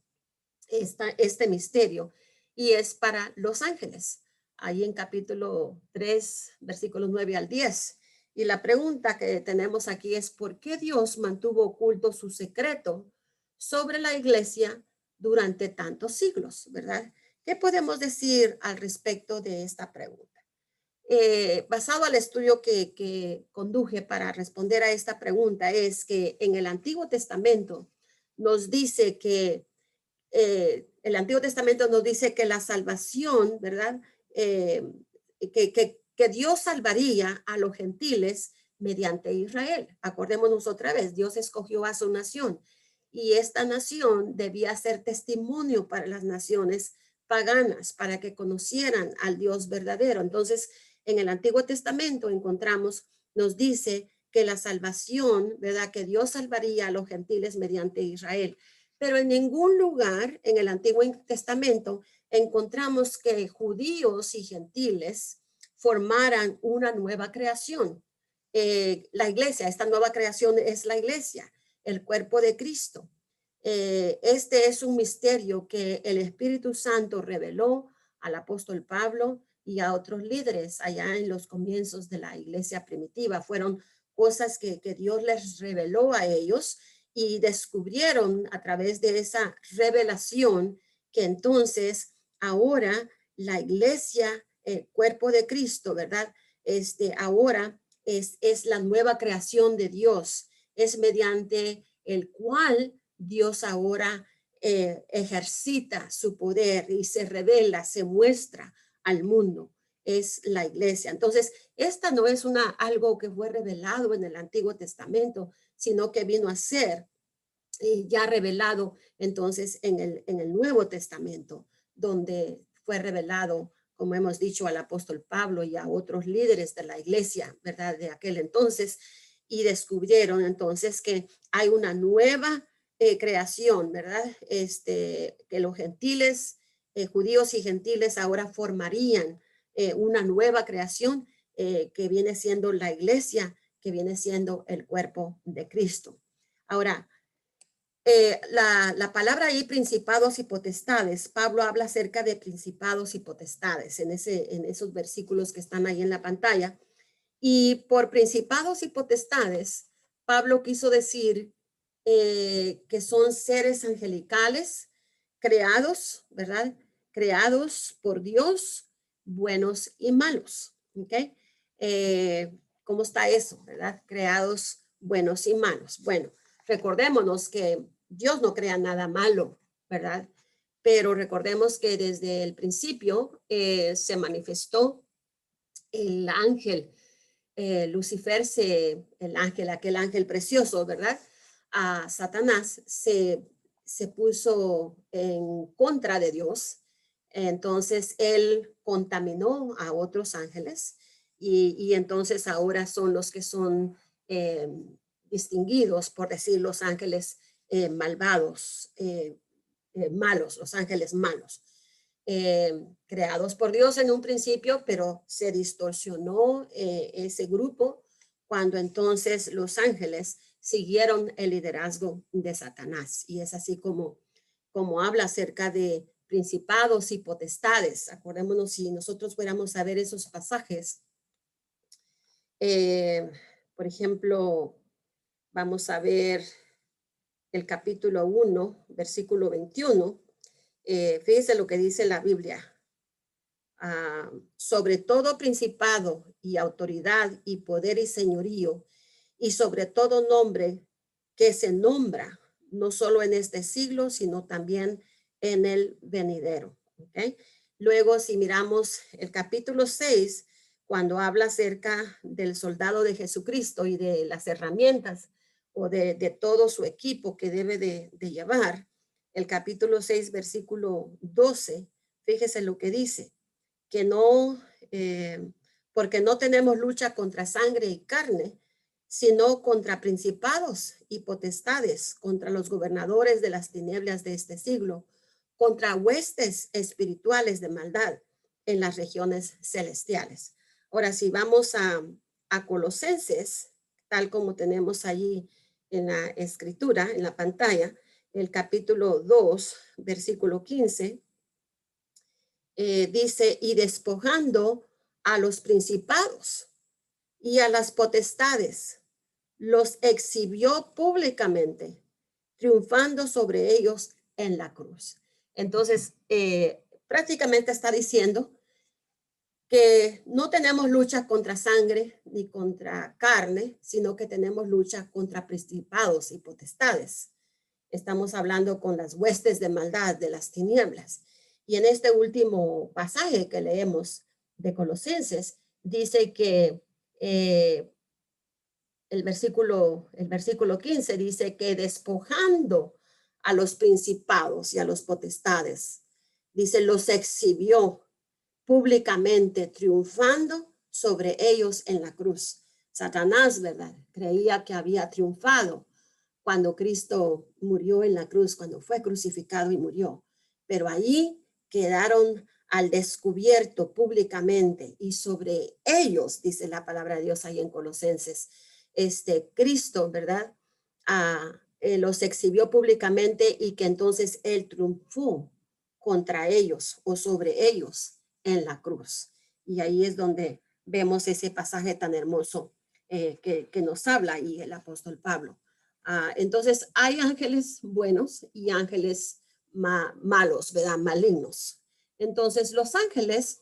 este misterio, y es para los ángeles. Ahí en capítulo 3, versículos 9 al 10. Y la pregunta que tenemos aquí es: ¿por qué Dios mantuvo oculto su secreto sobre la iglesia durante tantos siglos? ¿Verdad? ¿Qué podemos decir al respecto de esta pregunta? Basado al estudio que conduje para responder a esta pregunta, es que en el Antiguo Testamento nos dice que el Antiguo Testamento nos dice que la salvación, ¿verdad? Que Dios salvaría a los gentiles mediante Israel. Acordémonos otra vez, Dios escogió a su nación, y esta nación debía ser testimonio para las naciones paganas, para que conocieran al Dios verdadero. Entonces, en el Antiguo Testamento nos dice que la salvación, ¿verdad? Que Dios salvaría a los gentiles mediante Israel. Pero en ningún lugar en el Antiguo Testamento encontramos que judíos y gentiles formaran una nueva creación. La iglesia, esta nueva creación es la iglesia, el cuerpo de Cristo. Este es un misterio que el Espíritu Santo reveló al apóstol Pablo y a otros líderes allá en los comienzos de la iglesia primitiva. Fueron cosas que Dios les reveló a ellos, y descubrieron a través de esa revelación que entonces ahora la iglesia, el cuerpo de Cristo, ¿verdad? Ahora es la nueva creación de Dios, es mediante el cual Dios ahora ejercita su poder y se revela, se muestra al mundo. Es la iglesia. Entonces, esta no es algo que fue revelado en el Antiguo Testamento, sino que vino a ser ya revelado entonces en el Nuevo Testamento, donde fue revelado, como hemos dicho, al apóstol Pablo y a otros líderes de la iglesia, ¿verdad? De aquel entonces, y descubrieron entonces que hay una nueva creación, ¿verdad? Que los gentiles, judíos y gentiles, ahora formarían una nueva creación que viene siendo la iglesia, que viene siendo el cuerpo de Cristo. Ahora, la palabra ahí, principados y potestades, Pablo habla acerca de principados y potestades en esos versículos que están ahí en la pantalla. Y por principados y potestades, Pablo quiso decir que son seres angelicales creados, ¿verdad? Creados por Dios, buenos y malos. ¿Ok? ¿Cómo está eso, verdad? Creados buenos y malos. Bueno, recordémonos que Dios no crea nada malo, ¿verdad? Pero recordemos que desde el principio se manifestó el ángel Lucifer, aquel ángel precioso, ¿verdad? A Satanás se puso en contra de Dios. Entonces él contaminó a otros ángeles, y entonces ahora son los que son distinguidos, por decir, los ángeles malvados, malos, los ángeles malos. Creados por Dios en un principio, pero se distorsionó ese grupo cuando entonces los ángeles siguieron el liderazgo de Satanás. Y es así como habla acerca de principados y potestades. Acordémonos, si nosotros fuéramos a ver esos pasajes, por ejemplo, vamos a ver el capítulo 1, versículo 21. Fíjese lo que dice la Biblia. Sobre todo principado y autoridad y poder y señorío, y sobre todo nombre que se nombra, no solo en este siglo, sino también en el venidero. ¿Okay? Luego, si miramos el capítulo 6, cuando habla acerca del soldado de Jesucristo y de las herramientas o de todo su equipo que debe de llevar, el capítulo 6, versículo 12, fíjese lo que dice, que no, porque no tenemos lucha contra sangre y carne, sino contra principados y potestades, contra los gobernadores de las tinieblas de este siglo, contra huestes espirituales de maldad en las regiones celestiales. Ahora, si vamos a Colosenses, tal como tenemos allí en la escritura, en la pantalla, el capítulo 2, versículo 15, dice, y despojando a los principados y a las potestades, los exhibió públicamente, triunfando sobre ellos en la cruz. Entonces, prácticamente está diciendo que no tenemos lucha contra sangre ni contra carne, sino que tenemos lucha contra principados y potestades. Estamos hablando con las huestes de maldad de las tinieblas. Y en este último pasaje que leemos de Colosenses, dice que el versículo 15 dice que despojando a los principados y a los potestades, dice, los exhibió públicamente, triunfando sobre ellos en la cruz. Satanás, ¿verdad? Creía que había triunfado cuando Cristo murió en la cruz, cuando fue crucificado y murió. Pero allí quedaron al descubierto públicamente y sobre ellos, dice la palabra de Dios ahí en Colosenses, Cristo, ¿verdad? Los exhibió públicamente y que entonces él triunfó contra ellos o sobre ellos en la cruz. Y ahí es donde vemos ese pasaje tan hermoso que nos habla ahí el apóstol Pablo. Entonces hay ángeles buenos y ángeles malos, ¿verdad? Malignos. Entonces los ángeles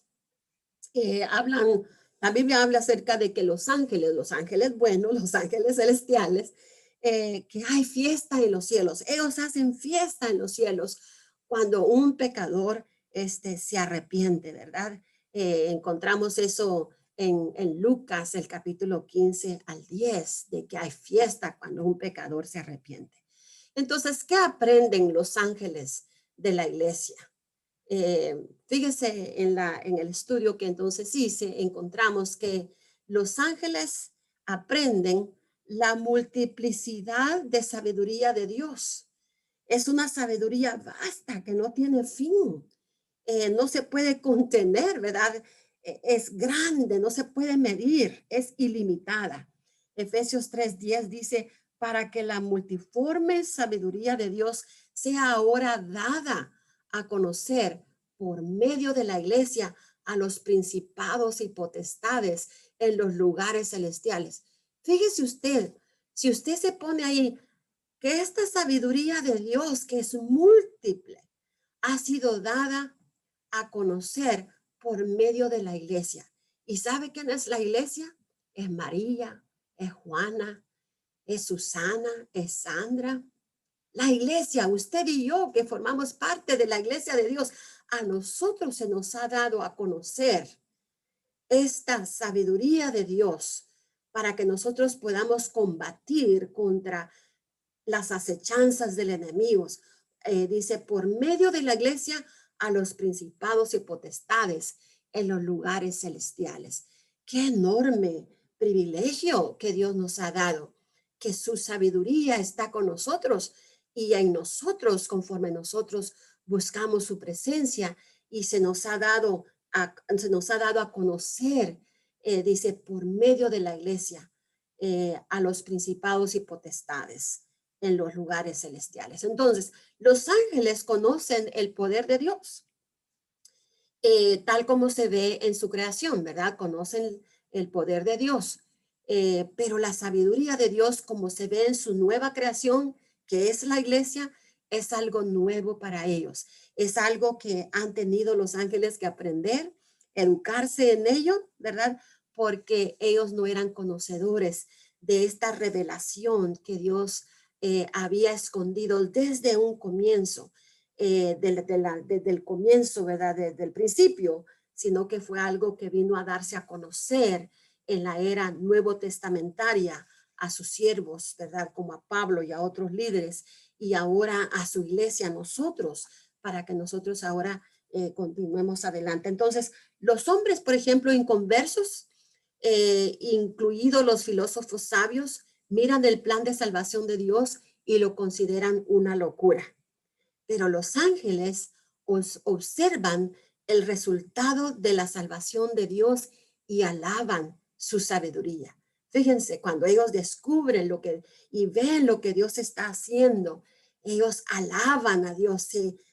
hablan, la Biblia habla acerca de que los ángeles buenos, los ángeles celestiales, que hay fiesta en los cielos. Ellos hacen fiesta en los cielos cuando un pecador se arrepiente, ¿verdad? Encontramos eso en Lucas, el capítulo 15 al 10, de que hay fiesta cuando un pecador se arrepiente. Entonces, ¿qué aprenden los ángeles de la iglesia? Fíjese en el estudio que entonces hice, encontramos que los ángeles aprenden la multiplicidad de sabiduría de Dios. Es una sabiduría vasta que no tiene fin. No se puede contener, ¿verdad? Es grande, no se puede medir, es ilimitada. Efesios 3:10 dice, para que la multiforme sabiduría de Dios sea ahora dada a conocer por medio de la iglesia a los principados y potestades en los lugares celestiales. Fíjese usted, si usted se pone ahí, que esta sabiduría de Dios, que es múltiple, ha sido dada a conocer por medio de la iglesia. ¿Y sabe quién es la iglesia? Es María, es Juana, es Susana, es Sandra. La iglesia, usted y yo que formamos parte de la iglesia de Dios, a nosotros se nos ha dado a conocer esta sabiduría de Dios para que nosotros podamos combatir contra las acechanzas del enemigo. Dice, por medio de la iglesia a los principados y potestades en los lugares celestiales. Qué enorme privilegio que Dios nos ha dado, que su sabiduría está con nosotros y en nosotros, conforme nosotros buscamos su presencia y se nos ha dado a conocer, dice, por medio de la iglesia, a los principados y potestades en los lugares celestiales. Entonces, los ángeles conocen el poder de Dios, tal como se ve en su creación, ¿verdad? Conocen el poder de Dios, pero la sabiduría de Dios, como se ve en su nueva creación, que es la iglesia, es algo nuevo para ellos. Es algo que han tenido los ángeles que aprender, educarse en ello, ¿verdad? Porque ellos no eran conocedores de esta revelación que Dios había escondido desde un comienzo, desde el comienzo, ¿verdad? Desde el principio, sino que fue algo que vino a darse a conocer en la era nuevo testamentaria a sus siervos, ¿verdad? Como a Pablo y a otros líderes, y ahora a su iglesia, a nosotros, para que nosotros ahora continuemos adelante. Entonces, los hombres, por ejemplo, inconversos, incluidos los filósofos sabios, miran el plan de salvación de Dios y lo consideran una locura. Pero los ángeles observan el resultado de la salvación de Dios y alaban su sabiduría. Fíjense, cuando ellos descubren lo que y ven lo que Dios está haciendo, ellos alaban a Dios,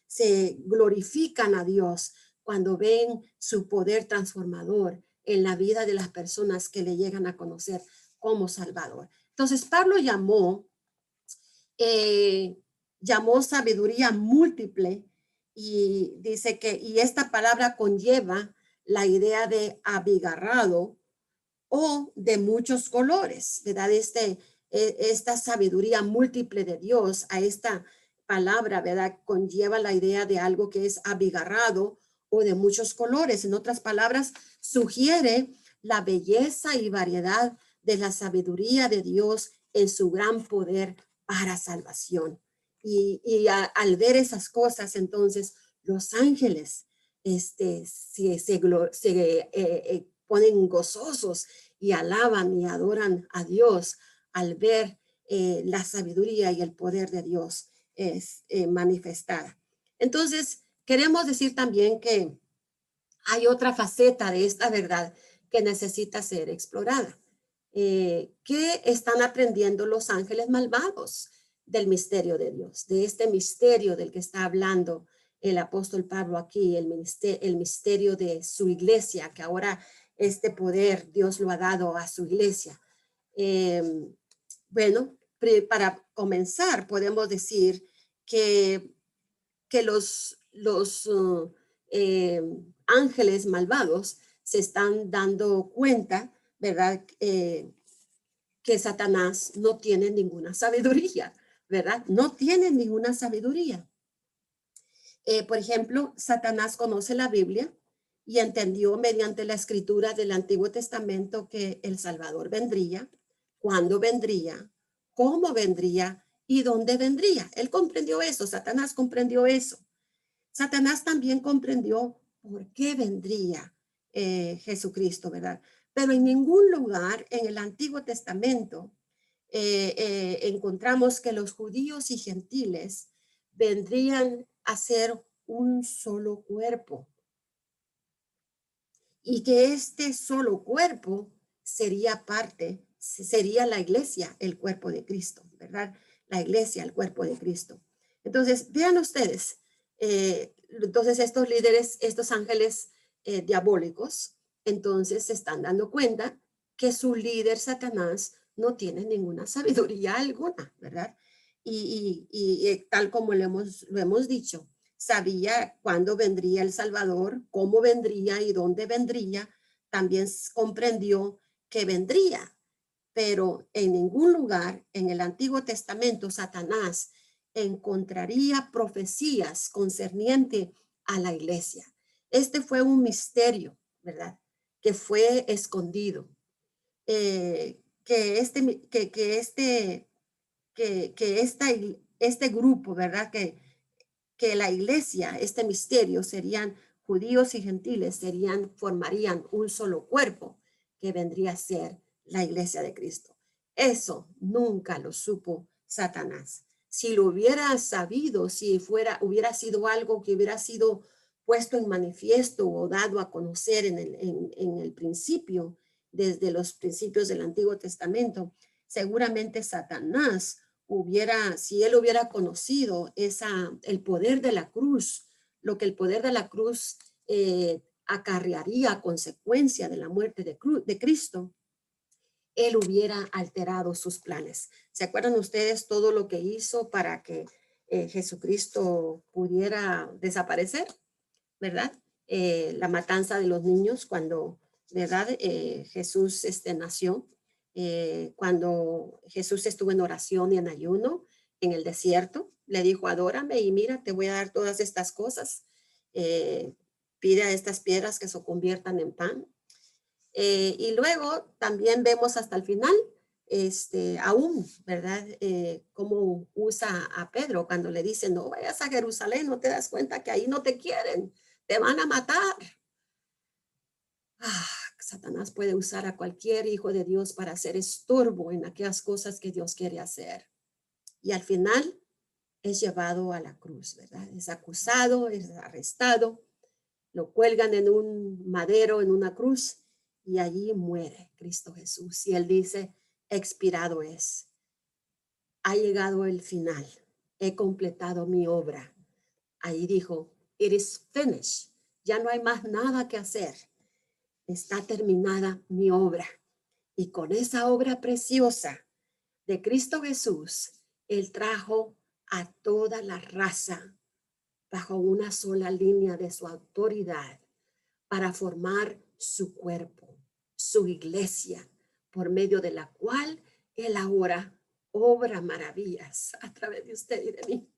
se glorifican a Dios cuando ven su poder transformador en la vida de las personas que le llegan a conocer como Salvador. Entonces, Pablo llamó sabiduría múltiple y dice que, y esta palabra conlleva la idea de abigarrado o de muchos colores, ¿verdad? Esta sabiduría múltiple de Dios, a esta palabra, ¿verdad? Conlleva la idea de algo que es abigarrado o de muchos colores. En otras palabras, sugiere la belleza y variedad de la sabiduría de Dios en su gran poder para salvación. Al ver esas cosas, entonces, los ángeles se ponen gozosos y alaban y adoran a Dios al ver la sabiduría y el poder de Dios manifestada. Entonces, queremos decir también que hay otra faceta de esta verdad que necesita ser explorada. ¿Qué están aprendiendo los ángeles malvados del misterio de Dios? De este misterio del que está hablando el apóstol Pablo aquí, el misterio de su iglesia, que ahora este poder Dios lo ha dado a su iglesia. Bueno, para comenzar, podemos decir que los ángeles malvados se están dando cuenta, ¿verdad? Que Satanás no tiene ninguna sabiduría, ¿verdad? No tiene ninguna sabiduría. Por ejemplo, Satanás conoce la Biblia y entendió mediante la escritura del Antiguo Testamento que el Salvador vendría, cuándo vendría, cómo vendría y dónde vendría. Él comprendió eso, Satanás comprendió eso. Satanás también comprendió por qué vendría Jesucristo, ¿verdad? Pero en ningún lugar en el Antiguo Testamento encontramos que los judíos y gentiles vendrían a ser un solo cuerpo y que este solo cuerpo sería la iglesia, el cuerpo de Cristo, ¿verdad? La iglesia, el cuerpo de Cristo. Entonces, vean ustedes, entonces estos líderes, estos ángeles diabólicos, entonces se están dando cuenta que su líder Satanás no tiene ninguna sabiduría alguna, ¿verdad? Y tal como lo hemos dicho, sabía cuándo vendría el Salvador, cómo vendría y dónde vendría, también comprendió que vendría, pero en ningún lugar en el Antiguo Testamento Satanás encontraría profecías concerniente a la iglesia. Este fue un misterio, ¿verdad? Que fue escondido. Este grupo, ¿verdad? Que la iglesia, este misterio, serían judíos y gentiles, formarían un solo cuerpo que vendría a ser la iglesia de Cristo. Eso nunca lo supo Satanás. Si lo hubiera sabido, si hubiera sido algo que hubiera sido puesto en manifiesto o dado a conocer en el principio, desde los principios del Antiguo Testamento, seguramente Satanás si él hubiera conocido el poder de la cruz, lo que el poder de la cruz acarrearía a consecuencia de la muerte de Cristo, él hubiera alterado sus planes. ¿Se acuerdan ustedes todo lo que hizo para que Jesucristo pudiera desaparecer? ¿Verdad? La matanza de los niños cuando, ¿verdad? Jesús nació. Cuando Jesús estuvo en oración y en ayuno en el desierto, le dijo, adórame y mira, te voy a dar todas estas cosas. pide a estas piedras que se conviertan en pan. Y luego también vemos hasta el final, aún, ¿verdad? Cómo usa a Pedro cuando le dice, no vayas a Jerusalén, no te das cuenta que ahí no te quieren, te van a matar. Satanás puede usar a cualquier hijo de Dios para hacer estorbo en aquellas cosas que Dios quiere hacer. Y al final es llevado a la cruz, ¿verdad? Es acusado, es arrestado, lo cuelgan en un madero, en una cruz, y allí muere Cristo Jesús. Y él dice, expirado es. Ha llegado el final. He completado mi obra. Ahí dijo, it is finished. Ya no hay más nada que hacer. Está terminada mi obra. Y con esa obra preciosa de Cristo Jesús, él trajo a toda la raza bajo una sola línea de su autoridad para formar su cuerpo, su iglesia, por medio de la cual él ahora obra maravillas a través de usted y de mí.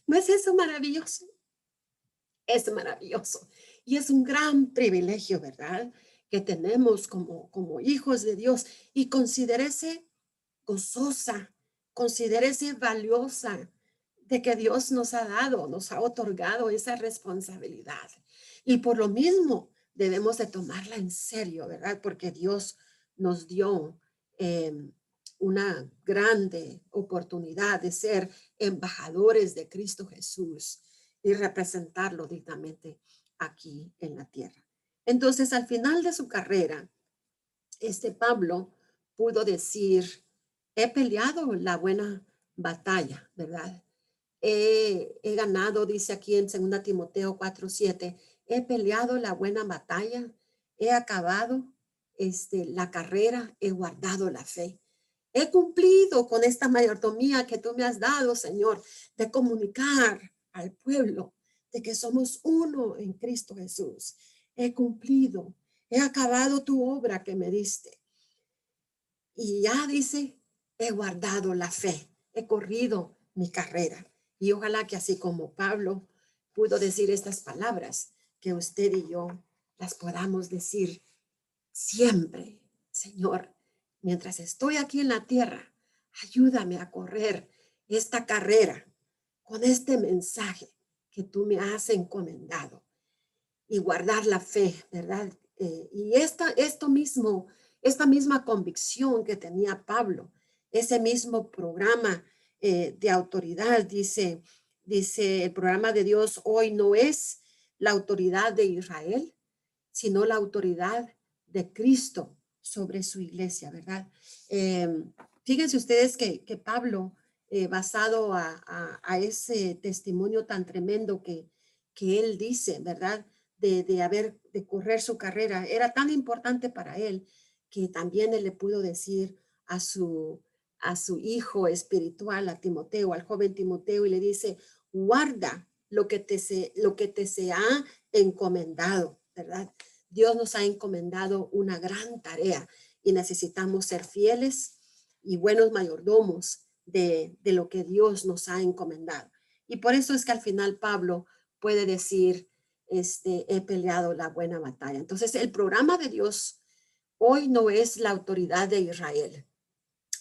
¿No es eso maravilloso? Es maravilloso. Y es un gran privilegio, ¿verdad? Que tenemos como hijos de Dios. Y considérese gozosa, considérese valiosa de que Dios nos ha dado, nos ha otorgado esa responsabilidad. Y por lo mismo debemos de tomarla en serio, ¿verdad? Porque Dios nos dio una grande oportunidad de ser embajadores de Cristo Jesús y representarlo dignamente aquí en la tierra. Entonces, al final de su carrera, Pablo pudo decir, he peleado la buena batalla, ¿verdad? He ganado, dice aquí en 2 Timoteo 4:7, he peleado la buena batalla, he acabado la carrera, he guardado la fe. He cumplido con esta mayordomía que tú me has dado, Señor, de comunicar al pueblo de que somos uno en Cristo Jesús. He cumplido, he acabado tu obra que me diste. Y ya dice, he guardado la fe, he corrido mi carrera. Y ojalá que así como Pablo pudo decir estas palabras, que usted y yo las podamos decir siempre. Señor, mientras estoy aquí en la tierra, ayúdame a correr esta carrera con este mensaje que tú me has encomendado y guardar la fe, ¿verdad? Y esta misma convicción que tenía Pablo, ese mismo programa de autoridad, dice el programa de Dios hoy no es la autoridad de Israel, sino la autoridad de Cristo sobre su iglesia, ¿verdad? Fíjense ustedes que Pablo, basado a ese testimonio tan tremendo que él dice, ¿verdad? De correr su carrera, era tan importante para él que también él le pudo decir a su hijo espiritual, a Timoteo, al joven Timoteo, y le dice, guarda lo que te se ha encomendado, ¿verdad? Dios nos ha encomendado una gran tarea y necesitamos ser fieles y buenos mayordomos de lo que Dios nos ha encomendado. Y por eso es que al final Pablo puede decir, he peleado la buena batalla. Entonces, el programa de Dios hoy no es la autoridad de Israel.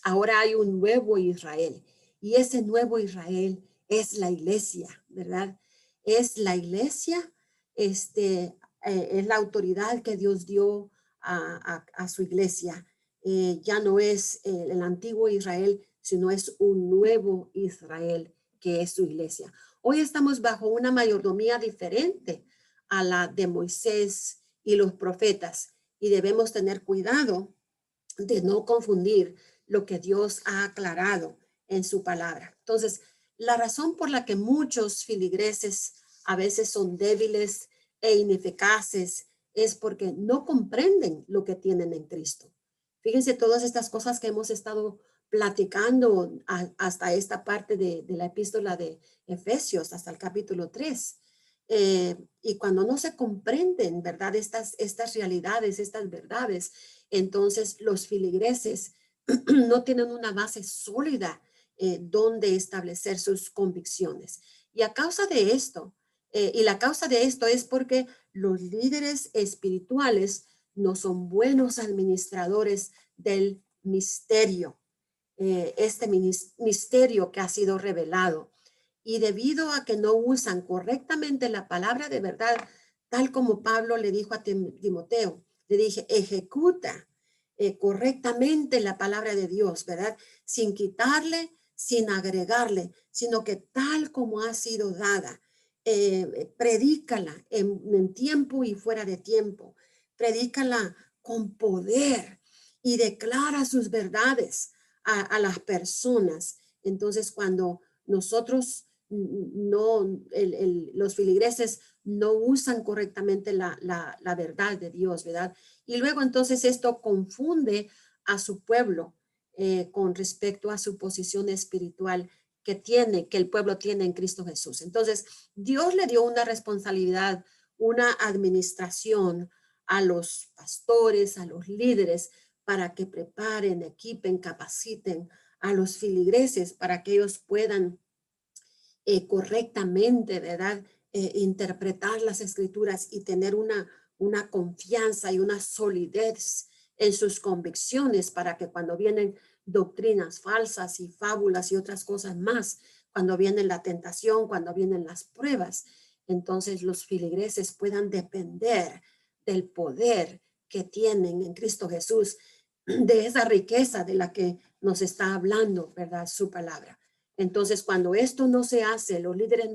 Ahora hay un nuevo Israel y ese nuevo Israel es la iglesia, ¿verdad? Es la iglesia, es la autoridad que Dios dio a su iglesia. Ya no es el antiguo Israel, sino es un nuevo Israel que es su iglesia. Hoy estamos bajo una mayordomía diferente a la de Moisés y los profetas y debemos tener cuidado de no confundir lo que Dios ha aclarado en su palabra. Entonces, la razón por la que muchos filigreses a veces son débiles e ineficaces es porque no comprenden lo que tienen en Cristo. Fíjense todas estas cosas que hemos estado platicando hasta esta parte de la epístola de Efesios, hasta el capítulo 3. Y cuando no se comprenden, ¿verdad? Estas realidades, estas verdades, entonces los filigreses no tienen una base sólida donde establecer sus convicciones. Y a causa de esto, y la causa de esto es porque los líderes espirituales no son buenos administradores del misterio, este misterio que ha sido revelado. Y debido a que no usan correctamente la palabra de verdad, tal como Pablo le dijo a Timoteo, le dije, ejecuta correctamente la palabra de Dios, ¿verdad? Sin quitarle, sin agregarle, sino que tal como ha sido dada, predícala en tiempo y fuera de tiempo, predícala con poder y declara sus verdades a las personas. Entonces, cuando nosotros los feligreses no usan correctamente la verdad de Dios, ¿verdad? Y luego entonces esto confunde a su pueblo con respecto a su posición espiritual que el pueblo tiene en Cristo Jesús. Entonces, Dios le dio una responsabilidad, una administración a los pastores, a los líderes, para que preparen, equipen, capaciten a los feligreses para que ellos puedan correctamente, ¿verdad? Interpretar las escrituras y tener una confianza y una solidez en sus convicciones para que cuando vienen doctrinas falsas y fábulas y otras cosas más, cuando viene la tentación, cuando vienen las pruebas, entonces los feligreses puedan depender del poder que tienen en Cristo Jesús, de esa riqueza de la que nos está hablando, ¿verdad? Su palabra. Entonces, cuando esto no se hace, los líderes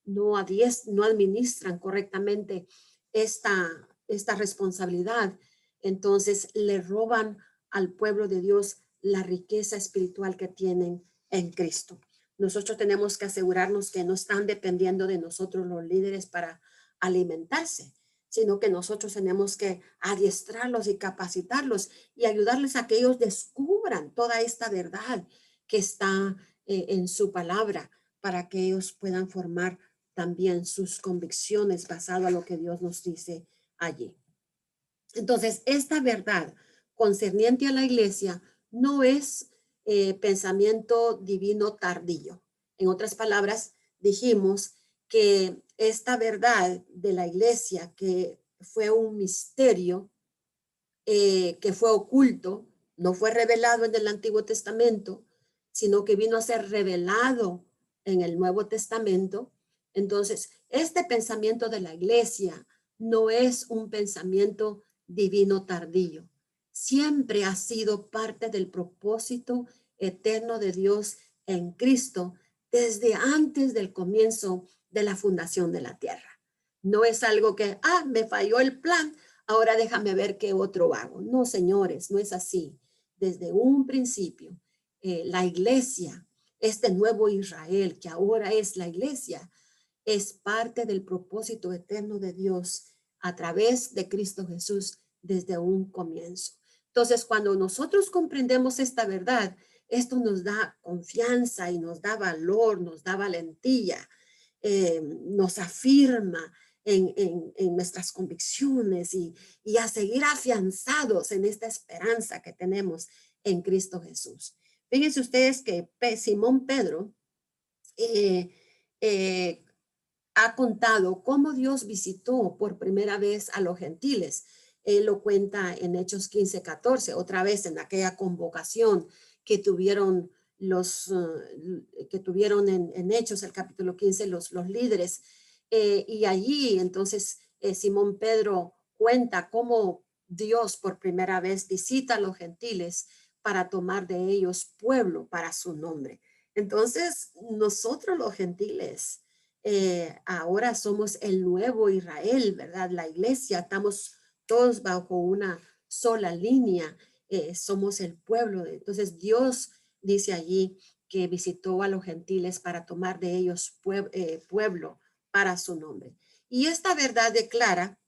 no administran correctamente esta responsabilidad, entonces le roban al pueblo de Dios la riqueza espiritual que tienen en Cristo. Nosotros tenemos que asegurarnos que no están dependiendo de nosotros los líderes para alimentarse, sino que nosotros tenemos que adiestrarlos y capacitarlos y ayudarles a que ellos descubran toda esta verdad que está en su palabra, para que ellos puedan formar también sus convicciones basado a lo que Dios nos dice allí. Entonces, esta verdad concerniente a la iglesia no es pensamiento divino tardío. En otras palabras, dijimos que esta verdad de la iglesia, que fue un misterio, que fue oculto, no fue revelado en el Antiguo Testamento, sino que vino a ser revelado en el Nuevo Testamento. Entonces, este pensamiento de la iglesia no es un pensamiento divino tardío. Siempre ha sido parte del propósito eterno de Dios en Cristo desde antes del comienzo de la fundación de la tierra. No es algo que, me falló el plan, ahora déjame ver qué otro hago. No, señores, no es así. Desde un principio, la iglesia, este nuevo Israel, que ahora es la iglesia, es parte del propósito eterno de Dios a través de Cristo Jesús desde un comienzo. Entonces, cuando nosotros comprendemos esta verdad, esto nos da confianza y nos da valor, nos da valentía, nos afirma en nuestras convicciones y a seguir afianzados en esta esperanza que tenemos en Cristo Jesús. Fíjense ustedes que Simón Pedro ha contado cómo Dios visitó por primera vez a los gentiles. Él lo cuenta en Hechos 15:14, otra vez en aquella convocación que tuvieron en Hechos, el capítulo 15, los líderes. Y allí entonces Simón Pedro cuenta cómo Dios por primera vez visita a los gentiles para tomar de ellos pueblo para su nombre. Entonces, nosotros los gentiles, ahora somos el nuevo Israel, ¿verdad? La iglesia, estamos todos bajo una sola línea, somos el pueblo. Entonces Dios dice allí que visitó a los gentiles para tomar de ellos pueblo para su nombre. Y esta verdad declara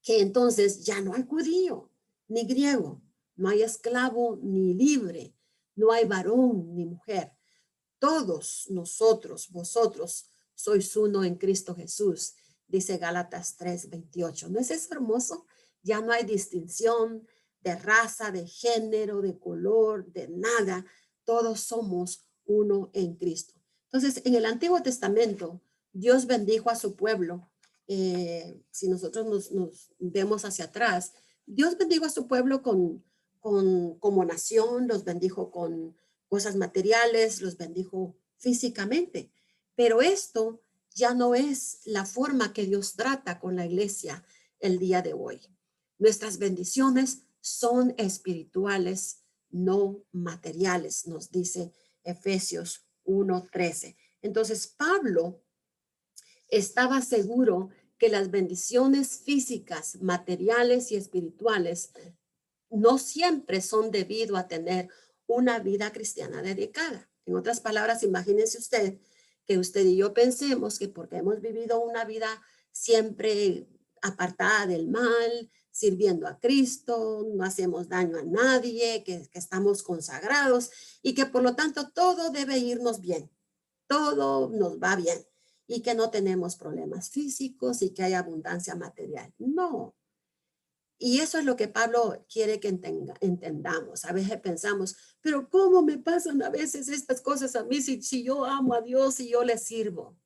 que entonces ya no hay judío ni griego, no hay esclavo ni libre, no hay varón ni mujer. Todos nosotros, vosotros, sois uno en Cristo Jesús, dice Gálatas 3:28. ¿No es eso hermoso? Ya no hay distinción de raza, de género, de color, de nada. Todos somos uno en Cristo. Entonces, en el Antiguo Testamento, Dios bendijo a su pueblo si nosotros nos vemos hacia atrás, Dios bendijo a su pueblo como nación, los bendijo con cosas materiales, los bendijo físicamente. Pero esto ya no es la forma que Dios trata con la iglesia el día de hoy. Nuestras bendiciones son espirituales, no materiales, nos dice Efesios 1:13. Entonces, Pablo estaba seguro que las bendiciones físicas, materiales y espirituales no siempre son debido a tener una vida cristiana dedicada. En otras palabras, imagínense usted que usted y yo pensemos que porque hemos vivido una vida siempre apartada del mal, sirviendo a Cristo, no hacemos daño a nadie, que estamos consagrados y que por lo tanto todo debe irnos bien, todo nos va bien y que no tenemos problemas físicos y que hay abundancia material. No. Y eso es lo que Pablo quiere que entendamos. A veces pensamos, pero ¿cómo me pasan a veces estas cosas a mí si yo amo a Dios y yo le sirvo?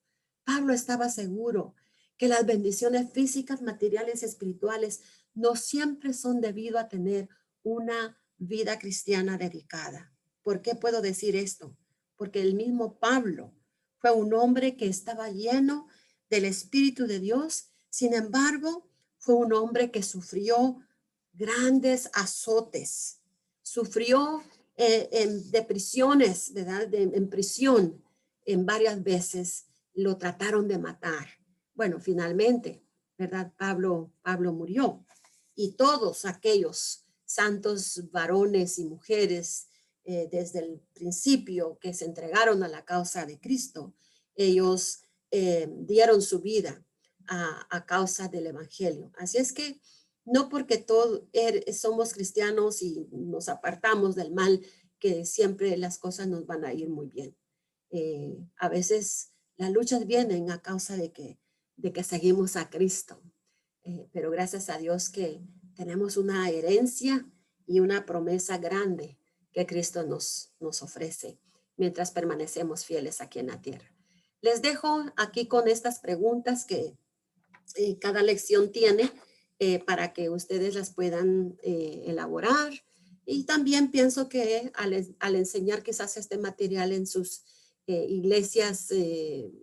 Pablo estaba seguro que las bendiciones físicas, materiales y espirituales no siempre son debido a tener una vida cristiana dedicada. ¿Por qué puedo decir esto? Porque el mismo Pablo fue un hombre que estaba lleno del Espíritu de Dios. Sin embargo, fue un hombre que sufrió grandes azotes, sufrió de prisiones, ¿verdad? En prisión en varias veces lo trataron de matar. Bueno, finalmente, ¿verdad? Pablo murió y todos aquellos santos varones y mujeres desde el principio que se entregaron a la causa de Cristo, ellos dieron su vida a causa del evangelio. Así es que no porque todos somos cristianos y nos apartamos del mal, que siempre las cosas nos van a ir muy bien. A veces las luchas vienen a causa de que seguimos a Cristo. Pero gracias a Dios que tenemos una herencia y una promesa grande que Cristo nos ofrece mientras permanecemos fieles aquí en la tierra. Les dejo aquí con estas preguntas que cada lección tiene para que ustedes las puedan elaborar. Y también pienso que al enseñar quizás este material en sus iglesias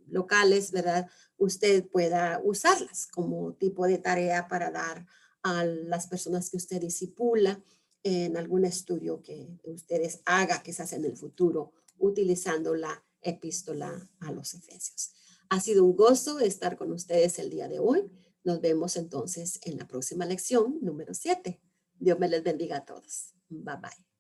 locales, ¿verdad? Usted pueda usarlas como tipo de tarea para dar a las personas que usted disipula en algún estudio que ustedes hagan quizás en el futuro utilizando la epístola a los Efesios. Ha sido un gozo estar con ustedes el día de hoy. Nos vemos entonces en la próxima lección número 7. Dios me les bendiga a todos. Bye bye.